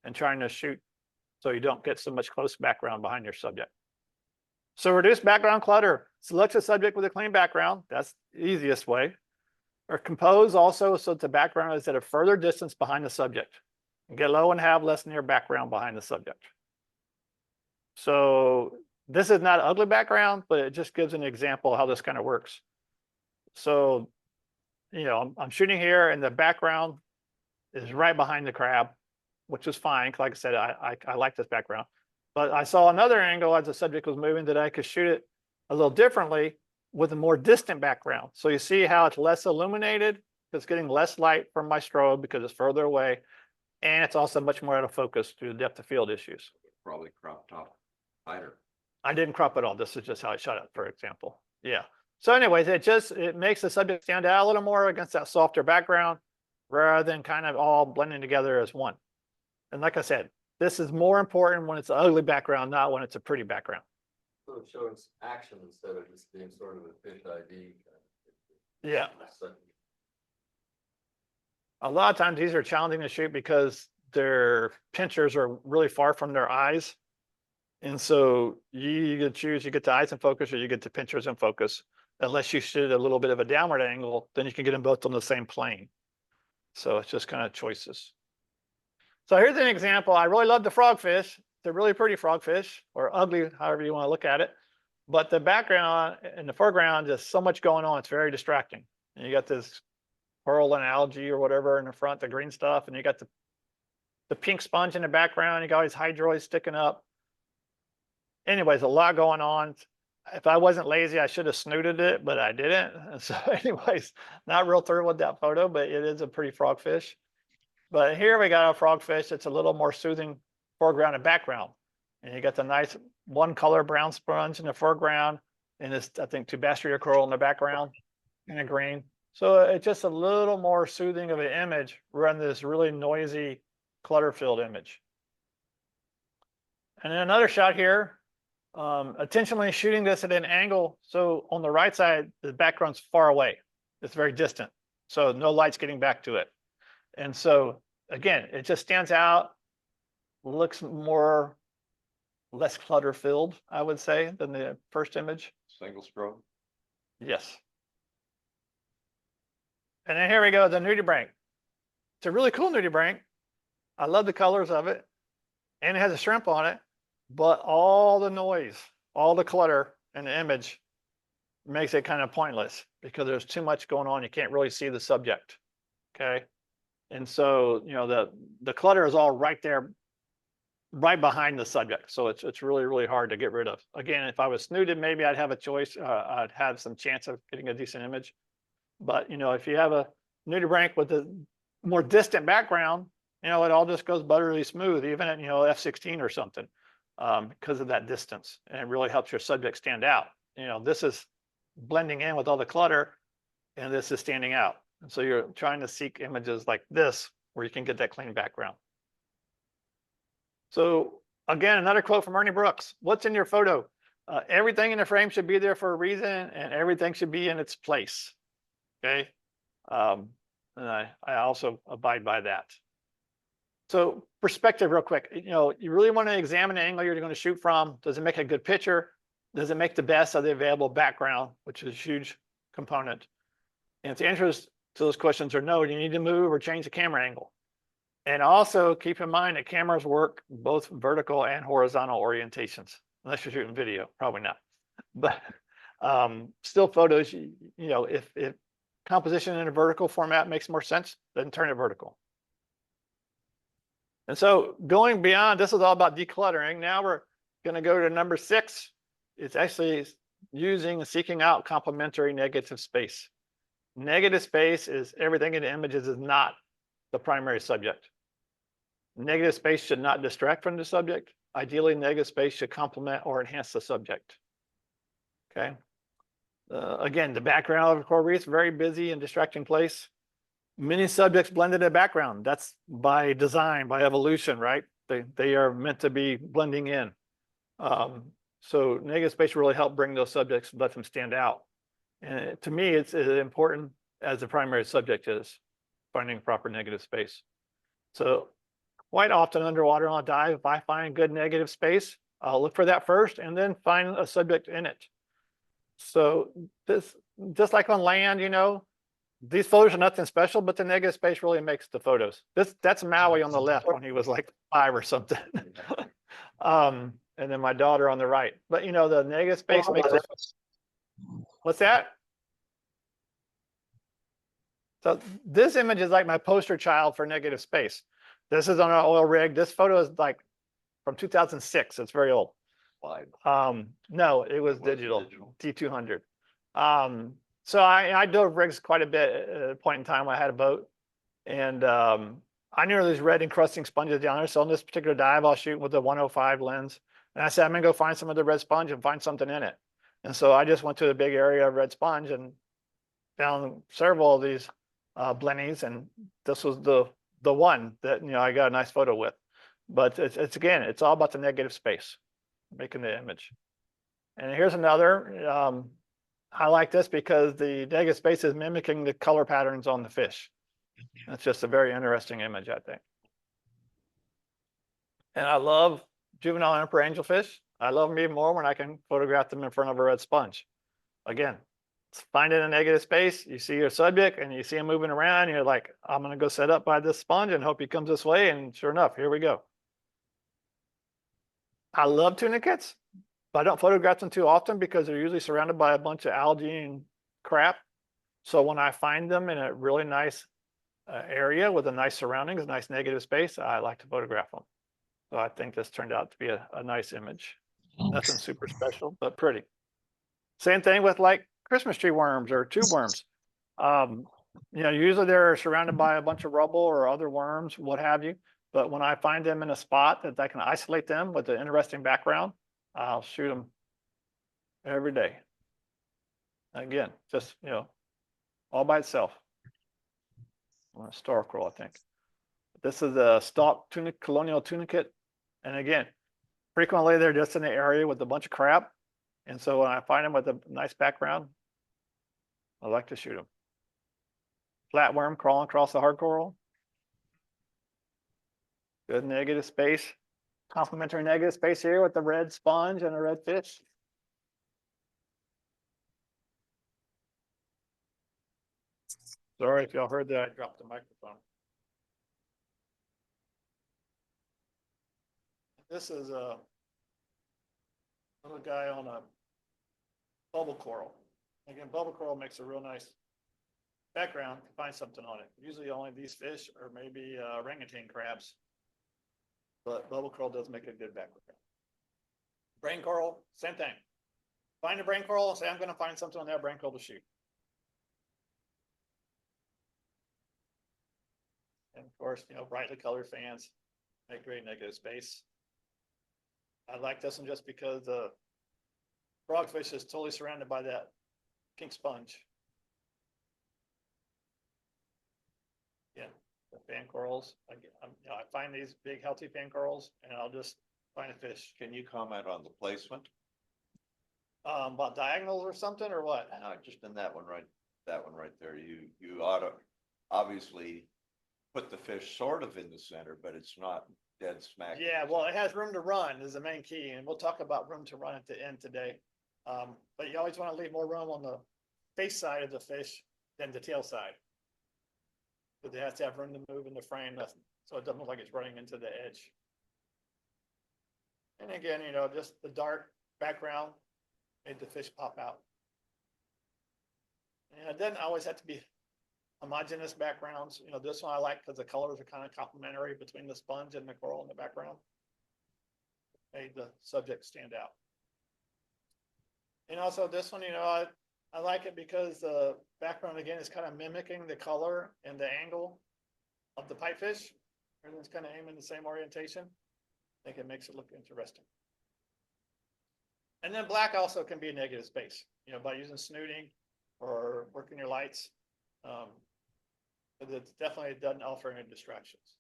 and trying to shoot so you don't get so much close background behind your subject. So reduce background clutter. Select a subject with a clean background. That's the easiest way. Or compose also so that the background is at a further distance behind the subject. Get low and have less near background behind the subject. So this is not an ugly background, but it just gives an example of how this kind of works. So, you know, I'm shooting here and the background is right behind the crab, which is fine. Like I said, I like this background. But I saw another angle as the subject was moving that I could shoot it a little differently with a more distant background. So you see how it's less illuminated. It's getting less light from my strobe because it's further away. And it's also much more out of focus due to depth of field issues. Probably crop top higher. I didn't crop it all. This is just how I shot it, for example. Yeah. So anyways, it makes the subject stand out a little more against that softer background rather than kind of all blending together as one. And like I said, this is more important when it's an ugly background, not when it's a pretty background. So it shows action instead of just being sort of a fish ID. Yeah. A lot of times these are challenging to shoot because their pinchers are really far from their eyes. And so you get to choose, you get the eyes in focus or you get the pinchers in focus. Unless you shoot a little bit of a downward angle, then you can get them both on the same plane. So it's just kind of choices. So here's an example. I really love the frogfish. They're really pretty frogfish, or ugly, however you want to look at it. But the background in the foreground, just so much going on. It's very distracting. And you got this coral and algae or whatever in the front, the green stuff, and you got the pink sponge in the background. You got all these hydroids sticking up. Anyways, a lot going on. If I wasn't lazy, I should have snooted it, but I didn't. And so anyways, not real thrilled with that photo, but it is a pretty frogfish. But here we got a frogfish that's a little more soothing foreground and background. And you got the nice one color brown sponge in the foreground and this, I think, two bastrier coral in the background and a green. So it's just a little more soothing of an image rather than this really noisy clutter-filled image. And then another shot here, intentionally shooting this at an angle. So on the right side, the background's far away. It's very distant. So no light's getting back to it. And so again, it just stands out, looks less clutter filled, I would say, than the first image. Single stroke. Yes. And then here we go, the nudibranch. It's a really cool nudibranch. I love the colors of it. And it has a shrimp on it, but all the noise, all the clutter in the image makes it kind of pointless because there's too much going on. You can't really see the subject. Okay. And so, you know, the clutter is all right there, right behind the subject. So it's really, really hard to get rid of. Again, if I was snooted, maybe I'd have a choice. I'd have some chance of getting a decent image. But, you know, if you have a nudibranch with a more distant background, you know, it all just goes buttery smooth, even at, you know, f/16 or something, because of that distance. And it really helps your subject stand out. You know, this is blending in with all the clutter, and this is standing out. And so you're trying to seek images like this, where you can get that clean background. So again, another quote from Ernie Brooks. What's in your photo? Everything in the frame should be there for a reason, and everything should be in its place. Okay. And I also abide by that. So perspective real quick, you know, you really want to examine the angle you're going to shoot from. Does it make a good picture? Does it make the best of the available background, which is a huge component? And if the answers to those questions are no, you need to move or change the camera angle. And also keep in mind that cameras work both vertical and horizontal orientations, unless you're shooting video, probably not. But still photos, you know, if composition in a vertical format makes more sense, then turn it vertical. And so going beyond, this is all about decluttering. Now we're going to go to number 6. It's actually using and seeking out complementary negative space. Negative space is everything in the images is not the primary subject. Negative space should not distract from the subject. Ideally, negative space should complement or enhance the subject. Okay. Again, the background of coral reefs, very busy and distracting place. Many subjects blended in the background. That's by design, by evolution, right? They are meant to be blending in. So negative space really help bring those subjects, let them stand out. And to me, it's as important as the primary subject is finding proper negative space. So quite often underwater on a dive, if I find good negative space, I'll look for that first and then find a subject in it. So this, just like on land, you know, these photos are nothing special, but the negative space really makes the photos. That's Maui on the left when he was like 5 or something. And then my daughter on the right. But you know, the negative space makes those. What's that? So this image is like my poster child for negative space. This is on an oil rig. This photo is like from 2006. It's very old. Wide. No, it was digital. T200. So I dove rigs quite a bit at a point in time when I had a boat. And I knew there was red encrusting sponges down there. So on this particular dive, I'll shoot with a 105 lens. And I said, I'm gonna go find some of the red sponge and find something in it. And so I just went to the big area of red sponge and found several of these blennies. And this was the one that, you know, I got a nice photo with. But it's again, it's all about the negative space, making the image. And here's another. I like this because the negative space is mimicking the color patterns on the fish. That's just a very interesting image, I think. And I love juvenile emperor angelfish. I love them even more when I can photograph them in front of a red sponge. Again, finding a negative space, you see your subject and you see him moving around, you're like, I'm gonna go set up by this sponge and hope he comes this way, and sure enough, here we go. I love tunicates, but I don't photograph them too often because they're usually surrounded by a bunch of algae and crap. So when I find them in a really nice area with a nice surroundings, a nice negative space, I like to photograph them. So I think this turned out to be a nice image. Nothing super special, but pretty. Same thing with like Christmas tree worms or tube worms. You know, usually they're surrounded by a bunch of rubble or other worms, what have you. But when I find them in a spot that I can isolate them with an interesting background, I'll shoot them every day. Again, just, you know, all by itself. Star coral, I think. This is a stalk tunic, colonial tunicate. And again, frequently they're just in the area with a bunch of crap. And so when I find them with a nice background, I like to shoot them. Flatworm crawling across the hard coral. Good negative space. Complementary negative space here with the red sponge and a red fish. Sorry if y'all heard that, I dropped the microphone. This is a little guy on a bubble coral. Again, bubble coral makes a real nice background to find something on it. Usually only these fish or maybe orangutan crabs. But bubble coral does make a good background. Brain coral, same thing. Find a brain coral and say, I'm going to find something on that brain coral to shoot. And of course, you know, brightly colored fans make great negative space. I like this one just because the frogfish is totally surrounded by that pink sponge. Yeah, the fan corals. You know, I find these big healthy fan corals and I'll just find a fish. Can you comment on the placement? About diagonals or something or what? No, just in that one right there. You ought to obviously put the fish sort of in the center, but it's not dead smack. Yeah, well, it has room to run is the main key, and we'll talk about room to run at the end today. But you always want to leave more room on the face side of the fish than the tail side. Because it has to have room to move in the frame, so it doesn't look like it's running into the edge. And again, you know, just the dark background made the fish pop out. And it doesn't always have to be homogeneous backgrounds. You know, this one I like because the colors are kind of complementary between the sponge and the coral in the background. Made the subject stand out. And also this one, you know, I like it because the background again is kind of mimicking the color and the angle of the pipefish. Everything's kind of aiming the same orientation. I think it makes it look interesting. And then black also can be a negative space, you know, by using snooting or working your lights. But it definitely doesn't offer any distractions.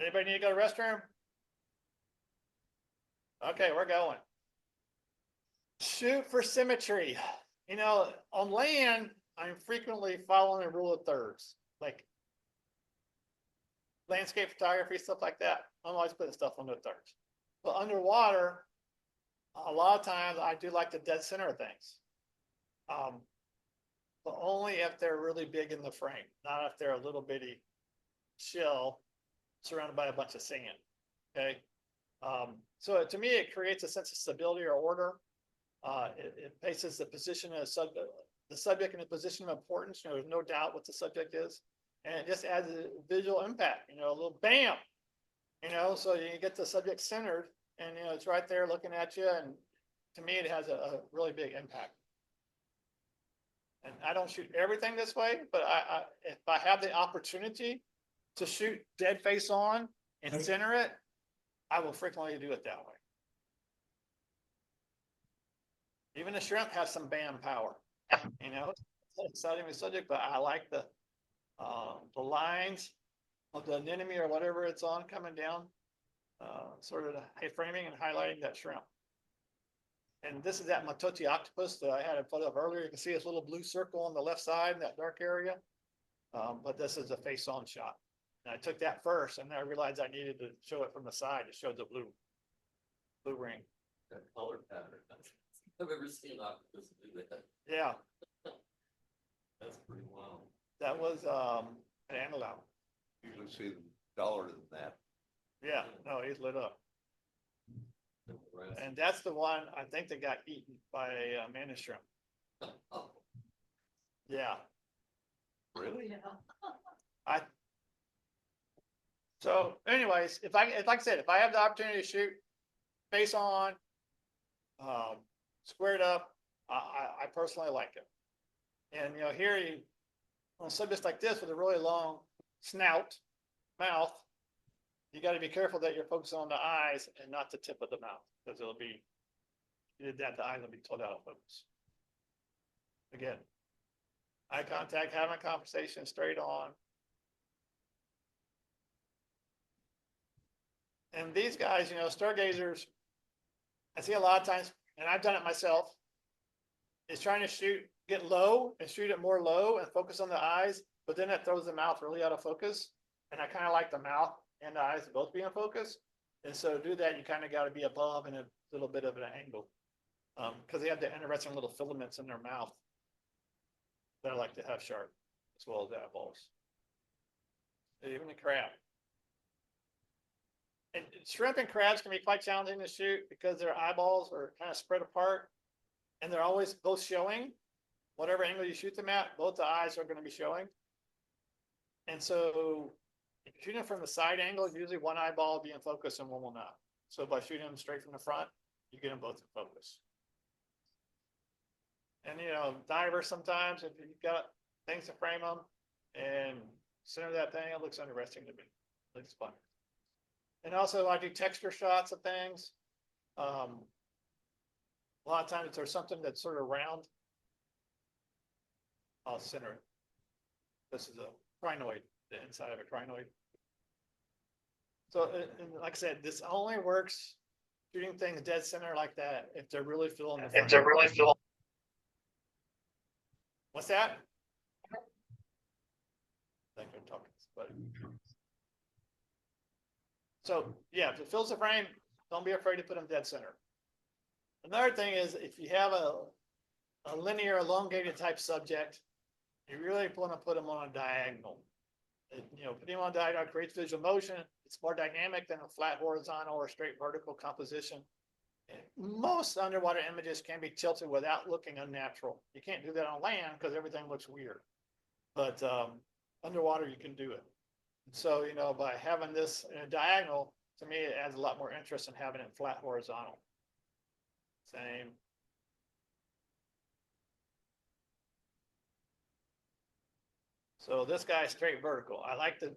Anybody need to go to the restroom? Okay, we're going. Shoot for symmetry. You know, on land, I'm frequently following a rule of thirds, like landscape photography, stuff like that. I'm always putting stuff on the thirds. But underwater, a lot of times I do like the dead center of things. But only if they're really big in the frame, not if they're a little bitty shell surrounded by a bunch of sand. Okay. So to me, it creates a sense of stability or order. It places the position of the subject in a position of importance. You know, there's no doubt what the subject is, and it just adds a visual impact. You know, a little bam. You know, so you get the subject centered, and you know it's right there looking at you. And to me, it has a really big impact. And I don't shoot everything this way, but if I have the opportunity to shoot dead face on and center it, I will frequently do it that way. Even the shrimp has some bam power, you know, it's not even subject, but I like the lines of the anemone or whatever it's on coming down, sort of framing and highlighting that shrimp. And this is that Matoti octopus that I had a photo of earlier. You can see this little blue circle on the left side in that dark area. But this is a face-on shot. And I took that first, and then I realized I needed to show it from the side. It showed the blue ring. That color pattern. I've ever seen octopus do that. Yeah, That's pretty wild. that was an antelope. Usually see them duller than that. Yeah, no, he's lit up. And that's the one I think that got eaten by a mantis shrimp. Yeah. Really? So anyways, like I said, if I have the opportunity to shoot face on, squared up, I personally like it. And, you know, here on subjects like this with a really long snout, mouth, you got to be careful that you're focusing on the eyes and not the tip of the mouth, because it'll be, you did that, the eyes will be totally out of focus. Again, eye contact, having a conversation straight on. And these guys, you know, stargazers, I see a lot of times, and I've done it myself, is trying to get low and shoot it more low and focus on the eyes, but then it throws the mouth really out of focus. And I kind of like the mouth and the eyes both be in focus. And so to do that, you kind of got to be above and a little bit of an angle, because they have the interesting little filaments in their mouth that I like to have sharp, as well as the eyeballs. Even the crab. And shrimp and crabs can be quite challenging to shoot because their eyeballs are kind of spread apart, and they're always both showing. Whatever angle you shoot them at, both the eyes are going to be showing. And so if you're shooting from the side angle, usually one eyeball will be in focus and one will not. So by shooting them straight from the front, you get them both in focus. And, you know, divers sometimes, if you've got things to frame them and center that thing, it looks interesting to me. It looks fun. And also I do texture shots of things. A lot of times if there's something that's sort of round, I'll center it. This is a crinoid, the inside of a crinoid. So, and like I said, this only works shooting things dead center like that if they're really filling the frame. If they're really filling. What's that? I think I'm talking, but. So yeah, if it fills the frame, don't be afraid to put them dead center. Another thing is if you have a linear elongated type subject, you really want to put them on a diagonal. You know, putting them on a diagonal creates visual motion. It's more dynamic than a flat horizontal or straight vertical composition. And most underwater images can be tilted without looking unnatural. You can't do that on land because everything looks weird. But underwater, you can do it. So, you know, by having this in a diagonal, to me, it adds a lot more interest in having it flat horizontal. Same. So this guy is straight vertical. I like the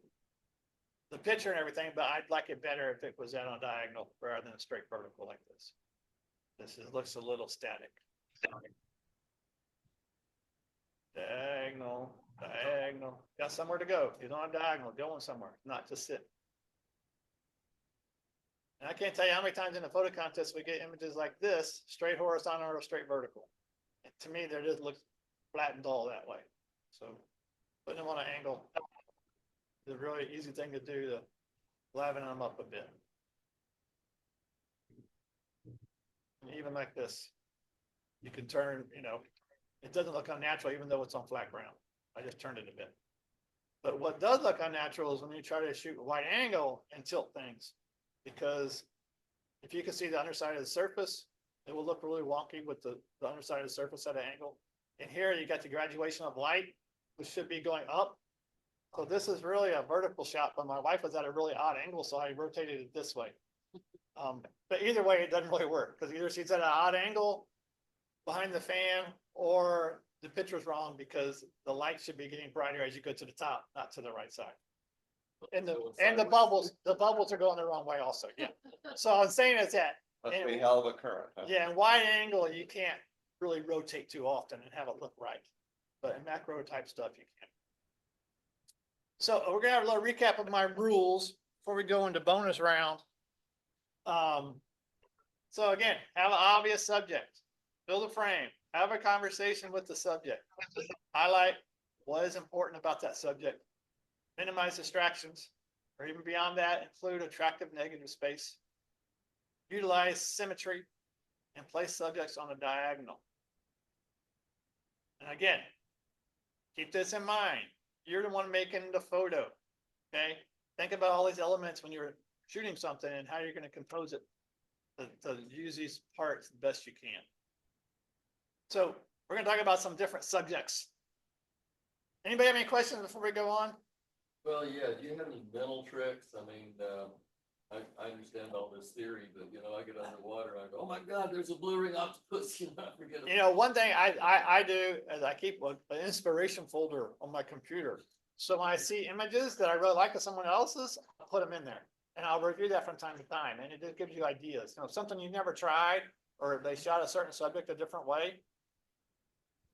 the picture and everything, but I'd like it better if it was out on diagonal rather than straight vertical like this. Looks a little static. Diagonal, diagonal, got somewhere to go. If you don't have diagonal, going somewhere, not just sit. And I can't tell you how many times in the photo contest we get images like this, straight horizontal or straight vertical. And to me, they just look flat and dull that way. So putting them on an angle is a really easy thing to do to liven them up a bit. And even like this, you can turn, you know, it doesn't look unnatural even though it's on flat ground. I just turned it a bit. But what does look unnatural is when you try to shoot a wide angle and tilt things. Because if you can see the underside of the surface, it will look really wonky with the underside of the surface at an angle. And here you got the graduation of light, which should be going up. So this is really a vertical shot, but my wife was at a really odd angle, so I rotated it this way. But either way, it doesn't really work because either she's at an odd angle behind the fan or the picture's wrong because the light should be getting brighter as you go to the top, not to the right side. And the bubbles are going the wrong way also. Yeah. So I'm saying is that. Must be a hell of a current. Huh? Yeah, and wide angle, you can't really rotate too often and have it look right. But in macro type stuff, you can. So we're gonna have a little recap of my rules before we go into bonus round. So again, have an obvious subject, build a frame, have a conversation with the subject, highlight what is important about that subject, minimize distractions, or even beyond that, include attractive negative space, utilize symmetry, and place subjects on a diagonal. And again, keep this in mind. You're the one making the photo, okay? Think about all these elements when you're shooting something and how you're going to compose it to use these parts the best you can. So we're going to talk about some different subjects. Anybody have any questions before we go on? Well, yeah, do you have any mental tricks? I mean, I understand all this theory, but you know, I get underwater, I go, oh my God, there's a blue ring octopus, you know, I forget it. You know, one thing I do is I keep an inspiration folder on my computer. So when I see images that I really like of someone else's, I'll put them in there. And I'll review that from time to time. And it just gives you ideas. You know, something you've never tried, or they shot a certain subject a different way.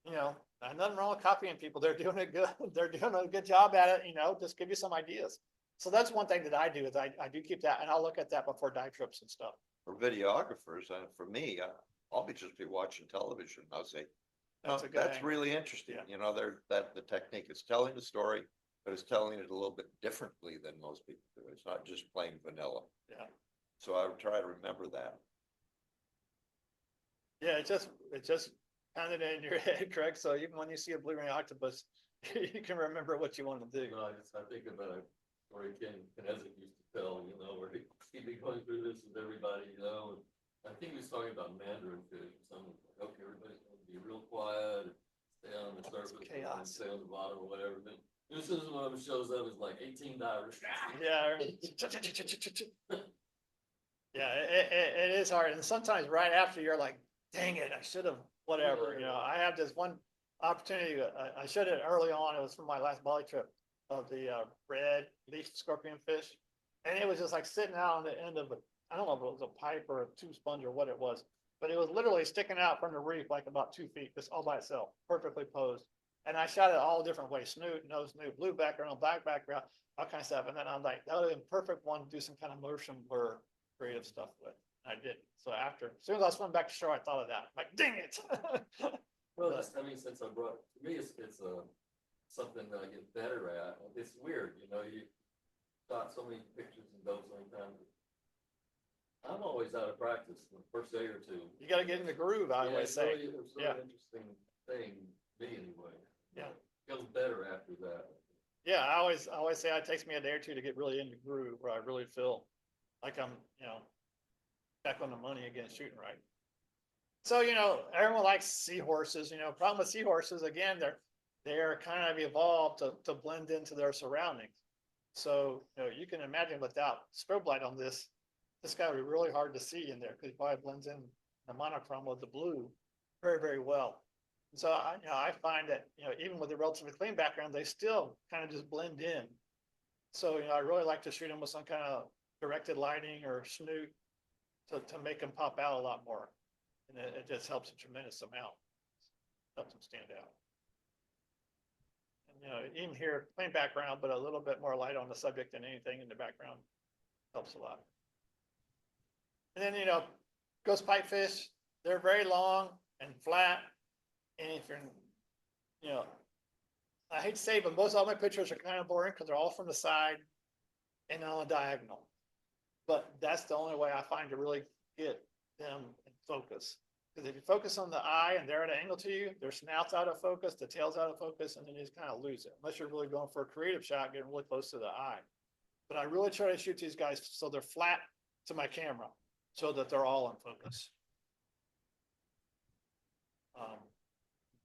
You know, nothing wrong with copying people. They're doing it good. They're doing a good job at it, you know, just give you some ideas. So that's one thing that I do is I do keep that, and I'll look at that before dive trips and stuff. For videographers, for me, I'll just be watching television. I'll say, That's oh, a good that's angle. really interesting. Yeah. You know, the technique is telling the story, but it's telling it a little bit differently than most people do. It's not just plain vanilla. Yeah. So I would try to remember that. Yeah, it just kind of in your head, Craig. So even when you see a blue ring octopus, you can remember what you want to do. You know, I think about a story Ken Knezik used to tell, you know, where he'd be going through this with everybody, you know, and I think he was talking about mandarin fish or something. Like, okay, everybody's going to be real quiet, and stay on the surface, and stay on the bottom or whatever. Then as soon as one of them shows up, it's like 18 divers. Yeah. Yeah, it is hard. And sometimes right after you're like, dang it, I should have, whatever, you know. I have this one opportunity, I showed it early on. It was from my last Bali trip of the red leaf scorpion fish. And it was just like sitting out on the end of I don't know if it was a pipe or a tube sponge or what it was, but it was literally sticking out from the reef like about 2 feet, just all by itself, perfectly posed. And I shot it all different ways, snoot, no snoot, blue background, black background, all kinds of stuff. And then I'm like, that would have been perfect one to do some kind of motion blur creative stuff with. I did. So as soon as I swam back to shore, I thought of that. I'm like, dang it. Well, I mean, since I brought, to me, it's something that I get better at. It's weird, you know, you shot so many pictures and those so many times. I'm always out of practice the first day or two. You got to get in the groove, I always say. It's really an interesting thing, me anyway. Yeah. It goes better after that. Yeah, I always say it takes me a day or two to get really in the groove where I really feel like I'm, you know, back on the money again, shooting right. So, you know, everyone likes seahorses, you know, problem with seahorses, again, they're kind of evolved to blend into their surroundings. So, you know, you can imagine without strobe light on this guy would be really hard to see in there because he probably blends in the monochrome with the blue very, very well. And so I find that, you know, even with a relatively clean background, they still kind of just blend in. So, I really like to shoot them with some kind of directed lighting or snoot to make them pop out a lot more. And it just helps a tremendous amount. Helps them stand out. And, even here, plain background, but a little bit more light on the subject than anything in the background helps a lot. And then, ghost pipefish, they're very long and flat. And if you're, I hate to say it, but most all my pictures are kind of boring because they're all from the side and on a diagonal. But that's the only way I find to really get them in focus. Because if you focus on the eye and they're at an angle to you, their snout's out of focus, the tail's out of focus, and then you just kind of lose it. Unless you're really going for a creative shot, getting really close to the eye. But I really try to shoot these guys so they're flat to my camera, so that they're all in focus.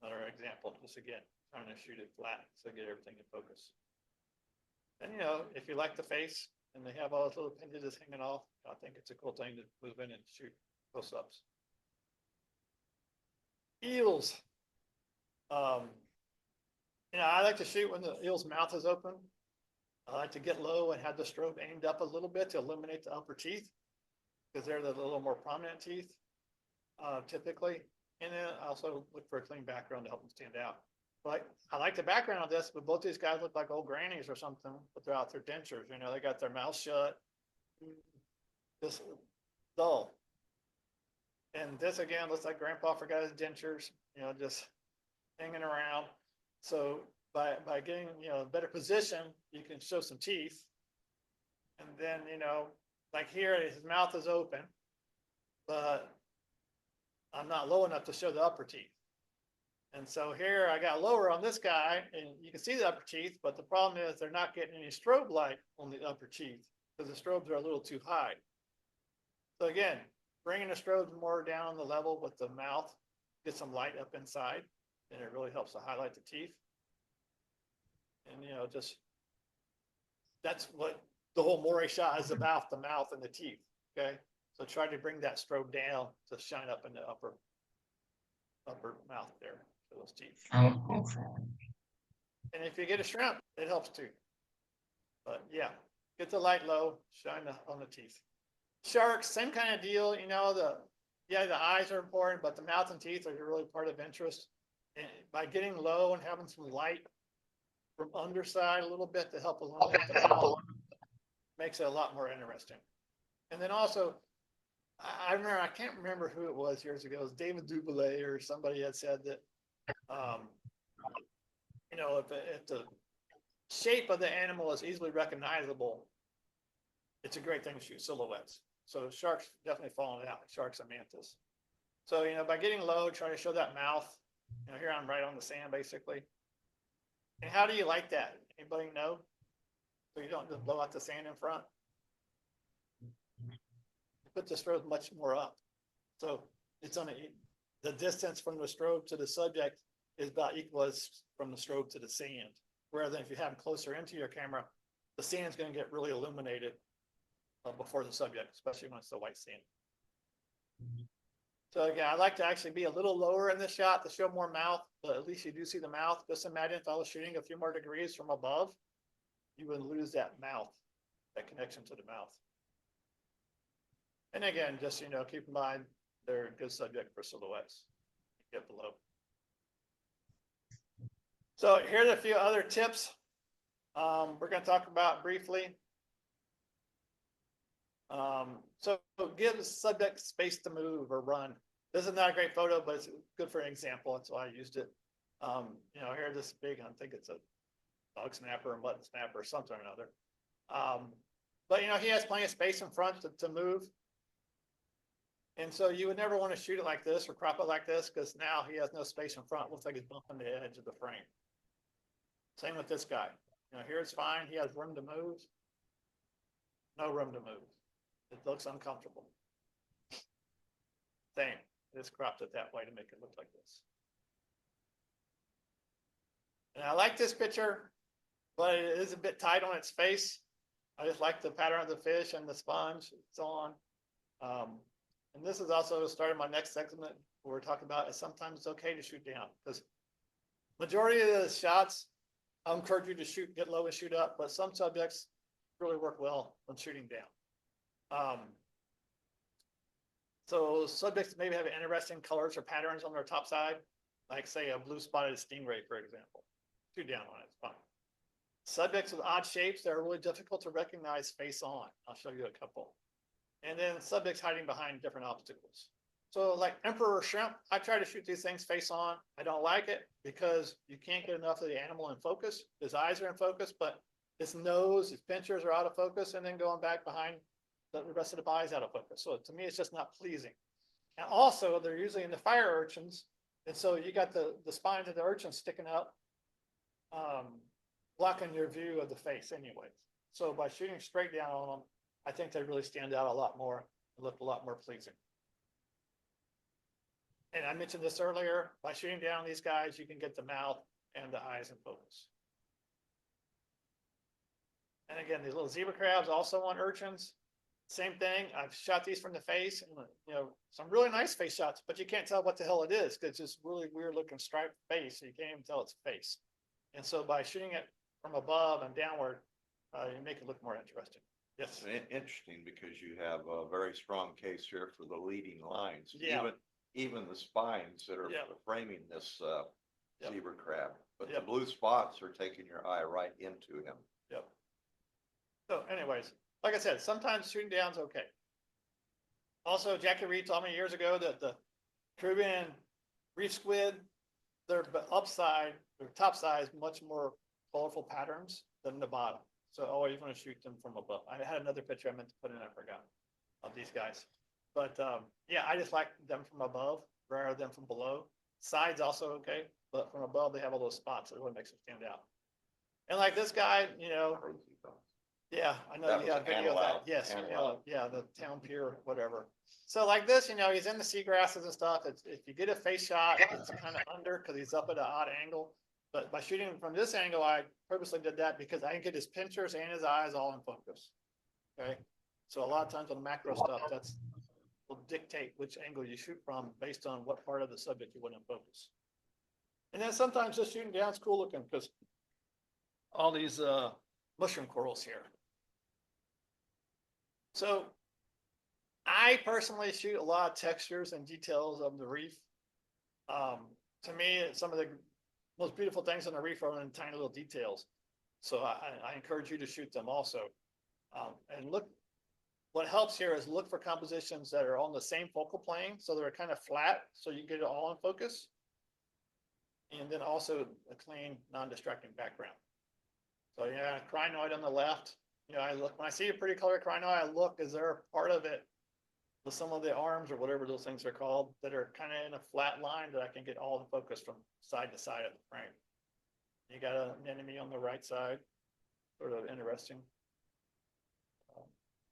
Another example, just again, trying to shoot it flat so get everything in focus. And if you like the face and they have all those little appendages hanging off, I think it's a cool thing to move in and shoot close-ups. Eels. I like to shoot when the eel's mouth is open. I like to get low and have the strobe aimed up a little bit to eliminate the upper teeth, because they're the little more prominent teeth, typically. And then I also look for a clean background to help them stand out. But I like the background of this, but both these guys look like old grannies or something without their dentures. They got their mouth shut, just dull. And this again looks like Grandpa forgot his dentures, just hanging around. So by getting a better position, you can show some teeth. And then like here, his mouth is open, but I'm not low enough to show the upper teeth. And so here I got lower on this guy, and you can see the upper teeth, but the problem is they're not getting any strobe light on the upper teeth because the strobes are a little too high. So again, bringing the strobes more down on the level with the mouth, get some light up inside, and it really helps to highlight the teeth. And just that's what the whole moire shot is about, the mouth and the teeth. Okay, so try to bring that strobe down to shine up in the upper mouth there for those teeth. And if you get a shrimp, it helps too. But yeah, get the light low, shine on the teeth. Sharks, same kind of deal. The eyes are important, but the mouth and teeth are really part of interest. And by getting low and having some light from underside a little bit to help illuminate the mouth, makes it a lot more interesting. And then also, I remember, I can't remember who it was years ago. It was David Duboulet or somebody had said that, if the shape of the animal is easily recognizable, it's a great thing to shoot silhouettes. So sharks definitely fall in out, sharks and mantis. So, by getting low, try to show that mouth. Here I'm right on the sand, basically. And how do you like that? Anybody know? So you don't just blow out the sand in front. Put the strobe much more up. So it's the distance from the strobe to the subject is about equal as from the strobe to the sand. Whereas if you have them closer into your camera, the sand's going to get really illuminated before the subject, especially when it's the white sand. So again, I like to actually be a little lower in the shot to show more mouth, but at least you do see the mouth. Just imagine if I was shooting a few more degrees from above, you would lose that mouth, that connection to the mouth. And again, just, keep in mind, they're a good subject for silhouettes. Get below. So here's a few other tips we're going to talk about briefly. So give the subject space to move or run. This is not a great photo, but it's good for an example. That's why I used it. Here this big, I think it's a dog snapper or mutton snapper or something or another. But he has plenty of space in front to move. And so you would never want to shoot it like this or crop it like this, because now he has no space in front. It looks like he's bumping the edge of the frame. Same with this guy. Here it's fine. He has room to move. No room to move. It looks uncomfortable. Same. Just cropped it that way to make it look like this. And I like this picture, but it is a bit tight on its face. I just like the pattern of the fish and the sponge and so on. And this is also starting my next segment where we're talking about sometimes it's okay to shoot down, because majority of the shots, I encourage you to get low and shoot up, but some subjects, really work well when shooting down. So subjects maybe have interesting colors or patterns on their top side, like say a blue spotted stingray, for example. Shoot down on it, it's fine. Subjects with odd shapes that are really difficult to recognize face on. I'll show you a couple. And then subjects hiding behind different obstacles. So like Emperor Shrimp, I try to shoot these things face on. I don't like it because you can't get enough of the animal in focus. His eyes are in focus, but his nose, his pinchers are out of focus, and then going back behind the rest of the body's out of focus. So to me, it's just not pleasing. And also, they're usually in the fire urchins, and so you got the spines of the urchins sticking up, blocking your view of the face anyways. So by shooting straight down on them, I think they really stand out a lot more and look a lot more pleasing. And I mentioned this earlier, by shooting down these guys, you can get the mouth and the eyes in focus. And again, these little zebra crabs also on urchins. Same thing. I've shot these from the face, and you know, some really nice face shots, but you can't tell what the hell it is because it's just really weird looking striped face. So you can't even tell it's face. And so by shooting it from above and downward, you make it look more interesting. Yes. It's interesting because you have a very strong case here for the leading lines. Yeah. Even the spines that are Yep. framing this Yep. zebra crab, but Yep. the blue spots are taking your eye right into him. Yep. So anyways, like I said, sometimes shooting down's okay. Also, Jackie Reed told me years ago that the Caribbean reef squid, their upside, their top side is much more colorful patterns than the bottom. So always want to shoot them from above. I had another picture I meant to put in, I forgot, of these guys. But yeah, I just like them from above rather than from below. Sides also okay, but from above they have all those spots. It really makes them stand out. And like this guy, you know, yeah, I know That you was have video of that. analog, Yes, analog. yeah, the town pier, whatever. So like this, you know, he's in the seagrasses and stuff. It's, if you get a face shot, it's kind of under because he's up at an odd angle. But by shooting him from this angle, I purposely did that because I can get his pinchers and his eyes all in focus. Okay, so a lot of times on macro stuff, that's will dictate which angle you shoot from based on what part of the subject you want to focus. And then sometimes just shooting down is cool looking because all these mushroom corals here. So I personally shoot a lot of textures and details of the reef. To me, some of the most beautiful things on the reef are in tiny little details. So I encourage you to shoot them also. And look, what helps here is look for compositions that are on the same focal plane. So they're kind of flat, so you get it all in focus. And then also a clean, non-distracting background. So yeah, crinoid on the left. You know, I look, when I see a pretty colored crinoid, I look, is there a part of it with some of the arms or whatever those things are called that are kind of in a flat line that I can get all the focus from side to side of the frame. You got an enemy on the right side, sort of interesting.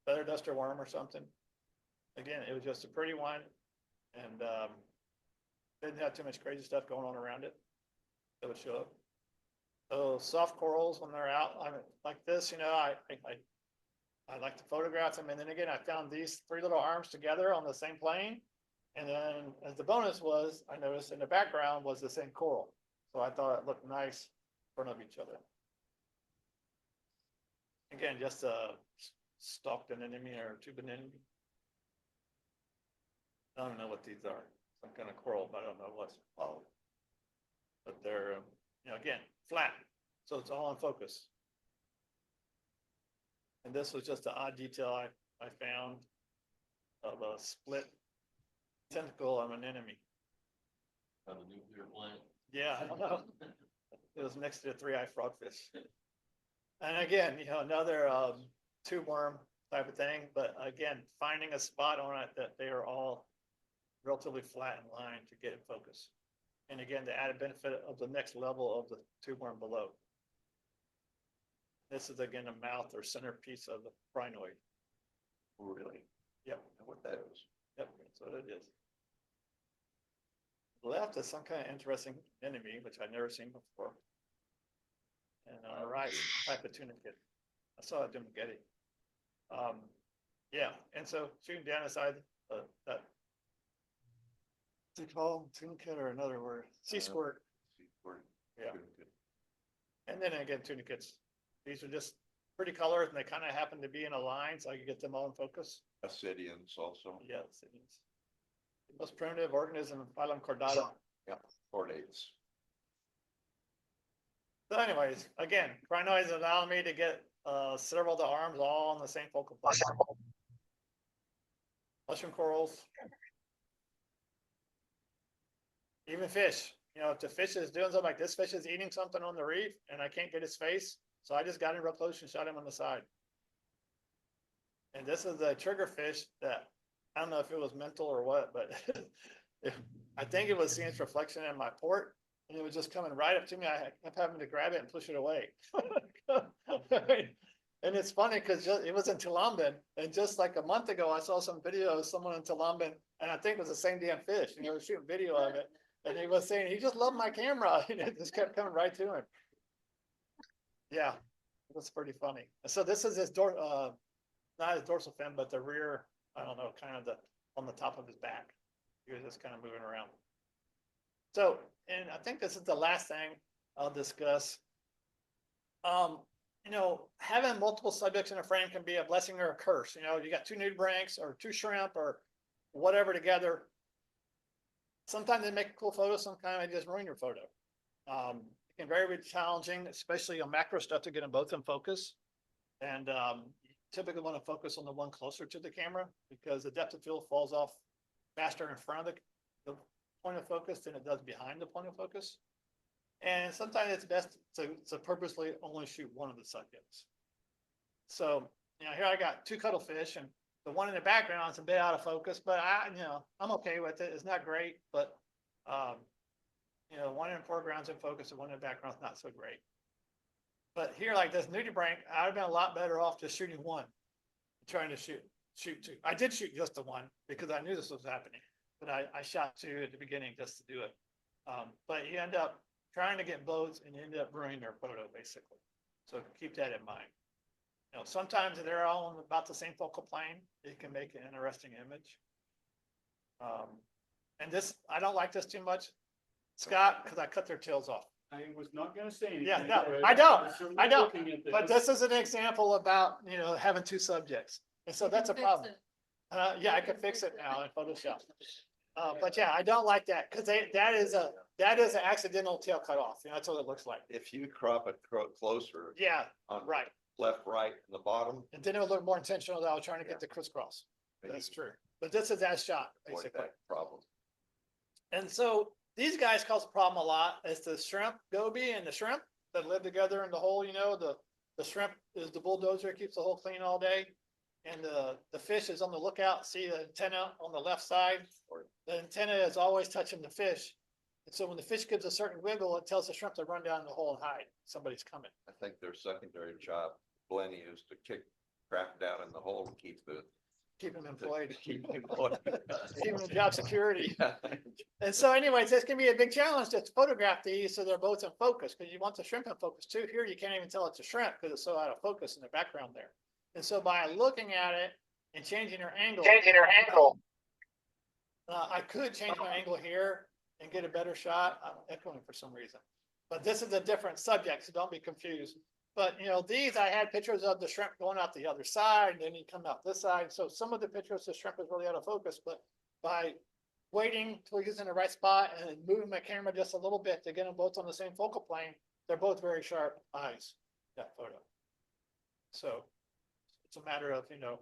Feather duster worm or something. Again, it was just a pretty one, and didn't have too much crazy stuff going on around it that would show up. So soft corals when they're out, I mean, like this, you know, I like to photograph them, and then again, I found these three little arms together on the same plane, and then as the bonus was, I noticed in the background was the same coral, so I thought it looked nice in front of each other. Again, just stalked an enemy or tube an enemy. I don't know what these are. Some kind of coral, but I don't know what's followed. But they're, you know, again, flat, so it's all in focus. And this was just an odd detail I found of a split tentacle of an enemy. On the nuclear plant. Yeah, I don't know. It was next to the three-eyed frogfish. And again, you know, another tube worm type of thing, but again, finding a spot on it that they are all relatively flat in line to get in focus. And again, the added benefit of the next level of the tube worm below. This is again a mouth or centerpiece of the crinoid. Really? Yep. I know what that is. Yep, that's what it is. Left is some kind of interesting enemy, which I've never seen before. And on the right, type of tunicate. I saw it doing Getty. Yeah, and so shooting down inside that, what's it called? Tunicate or another word? Sea squirt. See, we're Yeah. doing good. And then again, tunicates. These are just pretty colors and they kind of happen to be in a line, so I can get them all in focus. Ascidians also, Yes, it is. The most primitive organism, phylum Chordata. chordates. So anyways, again, crinoids allow me to get several of the arms all on the same focal point. Mushroom corals. Even fish, you know, if the fish is doing something like this fish is eating something on the reef and I can't get his face, so I just got him real close and shot him on the side. And this is the trigger fish that, I don't know if it was mental or what, but I think it was seeing its reflection in my port and it was just coming right up to me. I kept having to grab it and push it away. And it's funny because it was in Tulamben, and just like a month ago, I saw some video of someone in Tulamben, and I think it was the same damn fish, and he was shooting video of it, and he was saying, he just loved my camera, and it just kept coming right to him. Yeah, it was pretty funny. So this is his not his dorsal fin, but the rear, I don't know, kind of on the top of his back. He was just kind of moving around. So, and I think this is the last thing I'll discuss. You know, having multiple subjects in a frame can be a blessing or a curse. You know, you got two nudibranchs or two shrimp or whatever together. Sometimes they make a cool photo, sometimes they just ruin your photo. It can be very challenging, especially on macro stuff, to get them both in focus. And you typically want to focus on the one closer to the camera because the depth of field falls off faster in front of the point of focus than it does behind the point of focus. And sometimes it's best to purposely only shoot one of the subjects. So, you know, here I got two cuttlefish, and the one in the background is a bit out of focus, but I'm okay with it. It's not great, but, you know, one in the foreground's in focus and one in the background's not so great. But here, like this nudibranch, I'd have been a lot better off just shooting one, trying to shoot two. I did shoot just the one because I knew this was happening, but I shot two at the beginning just to do it. But you end up trying to get both and end up ruining their photo, basically. So keep that in mind. You know, sometimes they're all on about the same focal plane. It can make an interesting image. And this, I don't like this too much, Scott, because I cut their tails off. I was not gonna say anything. Yeah, no, but I don't, was certainly I don't. looking at But this is an example about, you know, having two subjects. And so that's a problem. Yeah, I can fix it now in Photoshop. But yeah, I don't like that because that is an accidental tail cut off. You know, that's what it looks like. If you crop it closer Yeah, on right. left, right, and the bottom. And then it would look more intentional that I was trying to get the crisscross. That's true. But this is that shot, avoid basically. that problem. And so these guys cause a problem a lot. It's the shrimp goby and the shrimp that live together in the hole. You know, the shrimp is the bulldozer, keeps the hole clean all day. And the fish is on the lookout, see the antenna on the left side. The antenna is always touching the fish. And so when the fish gives a certain wiggle, it tells the shrimp to run down the hole and hide. Somebody's coming. I think their secondary job, Blenny, is to kick crap down in the hole and keep Them employed. keep employed. Keep them job security. Yeah. And so anyways, this can be a big challenge to photograph these so they're both in focus because you want the shrimp in focus too. Here you can't even tell it's a shrimp because it's so out of focus in the background there. And so by looking at it and changing your angle, I could change my angle here and get a better shot. I'm echoing for some reason, but this is a different subject, so don't be confused. But you know, these I had pictures of the shrimp going out the other side, and then he come out this side. So some of the pictures, the shrimp is really out of focus, but by waiting till he's in the right spot and moving my camera just a little bit to get them both on the same focal plane, they're both very sharp eyes, that photo. So it's a matter of, you know,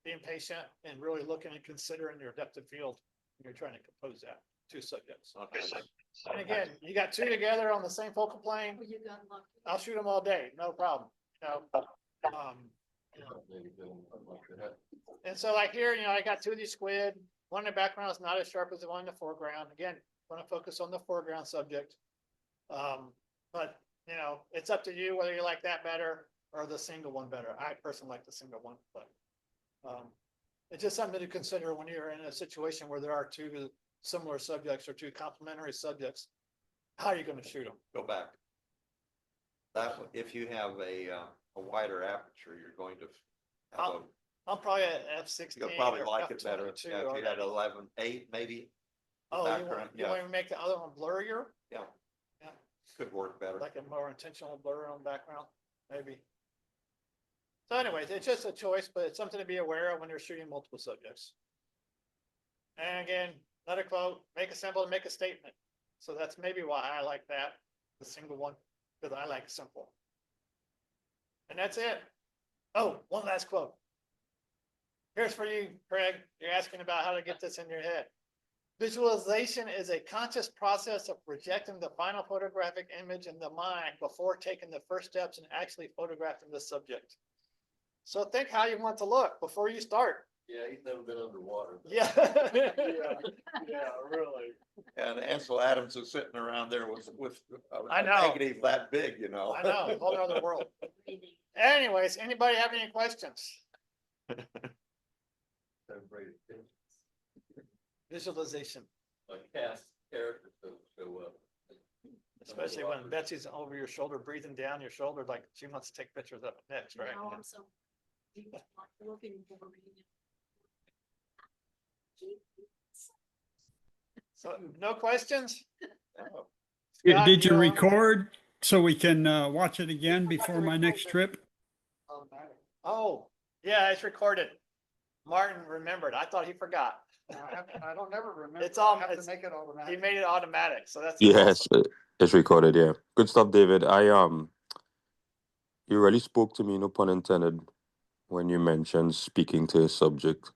being patient and really looking and considering your depth of field when you're trying to compose that two subjects. And again, you got two together on the same focal plane. I'll shoot them all day, no problem. You know, and so like here, you know, I got two of these squid. One in the background is not as sharp as the one in the foreground. Again, want to focus on the foreground subject. But you know, it's up to you whether you like that better or the single one better. I personally like the single one, but it's just something to consider when you're in a situation where there are two similar subjects or two complementary subjects. How are you going to shoot them? Go back. That's if you have a wider aperture, you're going to have I'm probably at f16. you'll probably like it better. F22 Yeah, if you had 11.8 maybe. Oh, background, you want to make the other one blurrier? Yeah. Yeah. Could work better. Like a more intentional blur on background, maybe. So anyways, it's just a choice, but it's something to be aware of when you're shooting multiple subjects. And again, another quote, make a symbol and make a statement. So that's maybe why I like that, the single one, because I like simple. And that's it. Oh, one last quote. Here's for you, Craig. You're asking about how to get this in your head. Visualization is a conscious process of projecting the final photographic image in the mind before taking the first steps in actually photographing the subject. So think how you want to look before you start. Yeah, he's never been underwater. Yeah. Yeah, really. And Ansel Adams is sitting around there with I a know. negative that big, you know. I know, a whole other world. Anyways, anybody have any questions? Visualization, Like cast characters that show up. especially when Betsy's over your shoulder, breathing down your shoulder, like she wants to take pictures of it next, right? Now I'm so looking for me. So no questions? No. Scott, Did you you're on. record so we can watch it again before my next trip? Oh, yeah, it's recorded. Martin remembered. I thought he forgot. I don't ever remember. It's all- I have to it's- make it He automatic. made it automatic, so that's Yes, awesome. it's recorded. Yeah, good stuff, David. You really spoke to me, no pun intended, when you mentioned speaking to a subject.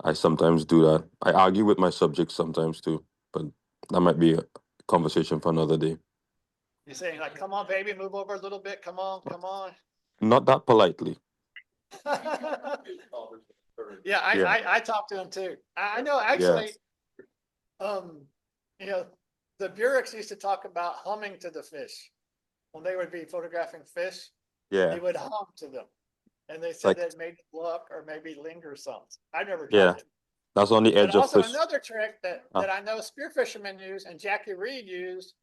I sometimes do that. I argue with my subjects sometimes too, but that might be a conversation for another day. You're saying like, come on, baby, move over a little bit. Come on, come on. Not that politely. Yeah, Yeah. I talked to him too. I know actually, you know, the Burecks used to talk about humming to the fish. When they would be photographing fish, Yeah, they would hum to them. And they said Like- that it made it look or maybe linger some. I never Yeah. tried it. that's on the But edge of also fish. another trick that Ah. I know spear fishermen use and Jackie Reed used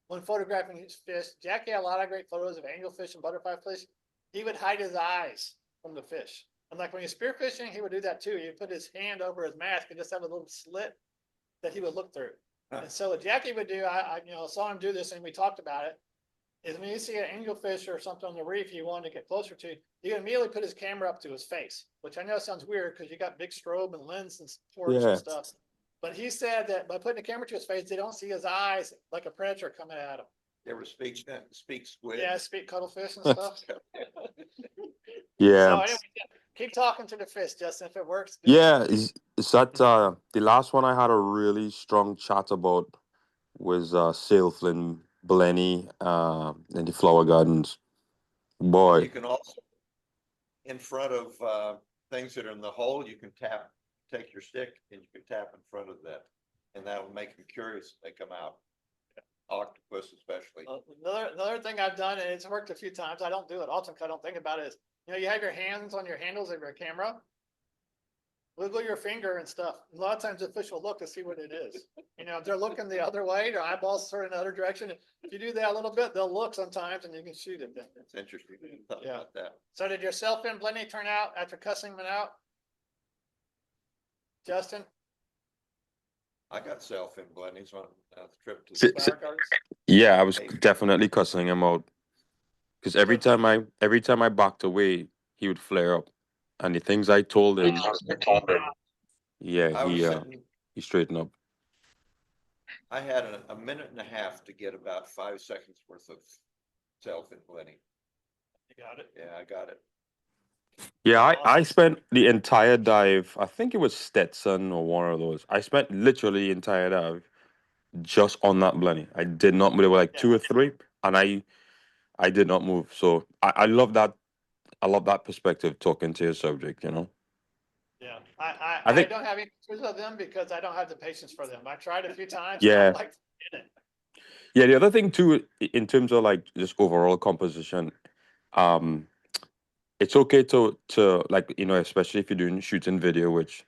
when photographing his fish. Jackie had a lot of great photos of angelfish and butterfly fish. He would hide his eyes from the fish. And like when you're spear fishing, he would do that too. He'd put his hand over his mask and just have a little slit that he would look through. Huh. And so what Jackie would do, I saw him do this and we talked about it, is when you see an angelfish or something on the reef you want to get closer to, you can immediately put his camera up to his face, which I know sounds weird because you got big strobe and lens and torch Yeah. and stuff. But he said that by putting the camera to his face, they don't see his eyes like a predator coming at him. You ever speak squid? Yeah, speak cuttlefish and stuff. Yeah, So anyway, keep talking to the fish, Justin. If it works. do it. yeah. Is that the last one I had a really strong chat about was Sailflin Blenny and the Flower Gardens. You Boy, can also, in front of things that are in the hole, you can take your stick and you can tap in front of that. And that will make them curious when they come out. Octopus especially. Another thing I've done, and it's worked a few times. I don't do it often because I don't think about it. Is you have your hands on your handles of your camera. Wiggle your finger and stuff. A lot of times the fish will look to see what it is. If they're looking the other way, their eyeballs sort of in the other direction. If you do that a little bit, they'll look sometimes and you can shoot it then. It's interesting. I hadn't thought Yeah. about that. So did your self-in Blenny turn out after cussing them out? Justin? I got self in Blenny's on the trip to. Si- the si- Flower Gardens? yeah, I was definitely cussing him out because every time I backed away, he would flare up, and the things I told him, yeah, I was sitting, he straightened up. I had a minute and a half to get about 5 seconds worth of self in Blenny. You got it. Yeah, I got it. Yeah, I spent the entire dive. I think it was Stetson or one of those. I spent literally the entire dive just on that Blenny. I did not move. There were like Yeah. 2 or 3, and I did not move. So I love that. I love that perspective talking to your subject. Yeah, I I think- don't have any pictures of them because I don't have the patience for them. I tried a few times. Yeah. I'm like, forget it. Yeah, the other thing too, in terms of like just overall composition, it's okay to like especially if you're doing shooting video, which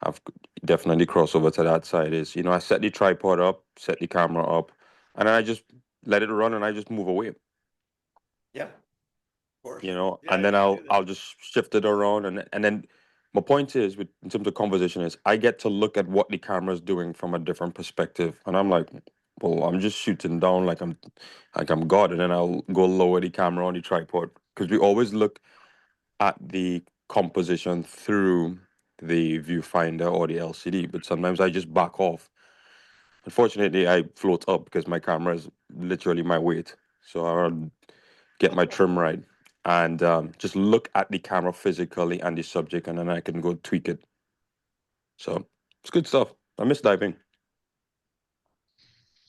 I've definitely crossed over to that side. Is I set the tripod up, set the camera up, and then I just let it run, and I just move away. Yeah. Of course. Yeah, And then you can do that. I'll just shift it around, and then my point is, in terms of composition, is I get to look at what the camera's doing from a different perspective, and I'm like, well, I'm just shooting down like I'm God, and then I'll go lower the camera on the tripod, because we always look at the composition through the viewfinder or the LCD, but sometimes I just back off. Unfortunately, I float up because my camera is literally my weight. So I'll get my trim right and just look at the camera physically and the subject, and then I can go tweak it. So it's good stuff. I miss diving.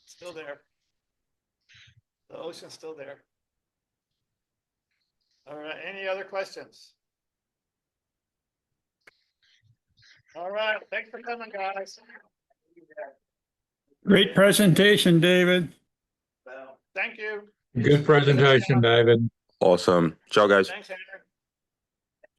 Still there. The ocean's still there. All right, any other questions? All right, thanks for coming, guys. Great presentation, David. Thank you. Good presentation, David. Awesome. Ciao, guys. Thanks, Andrew.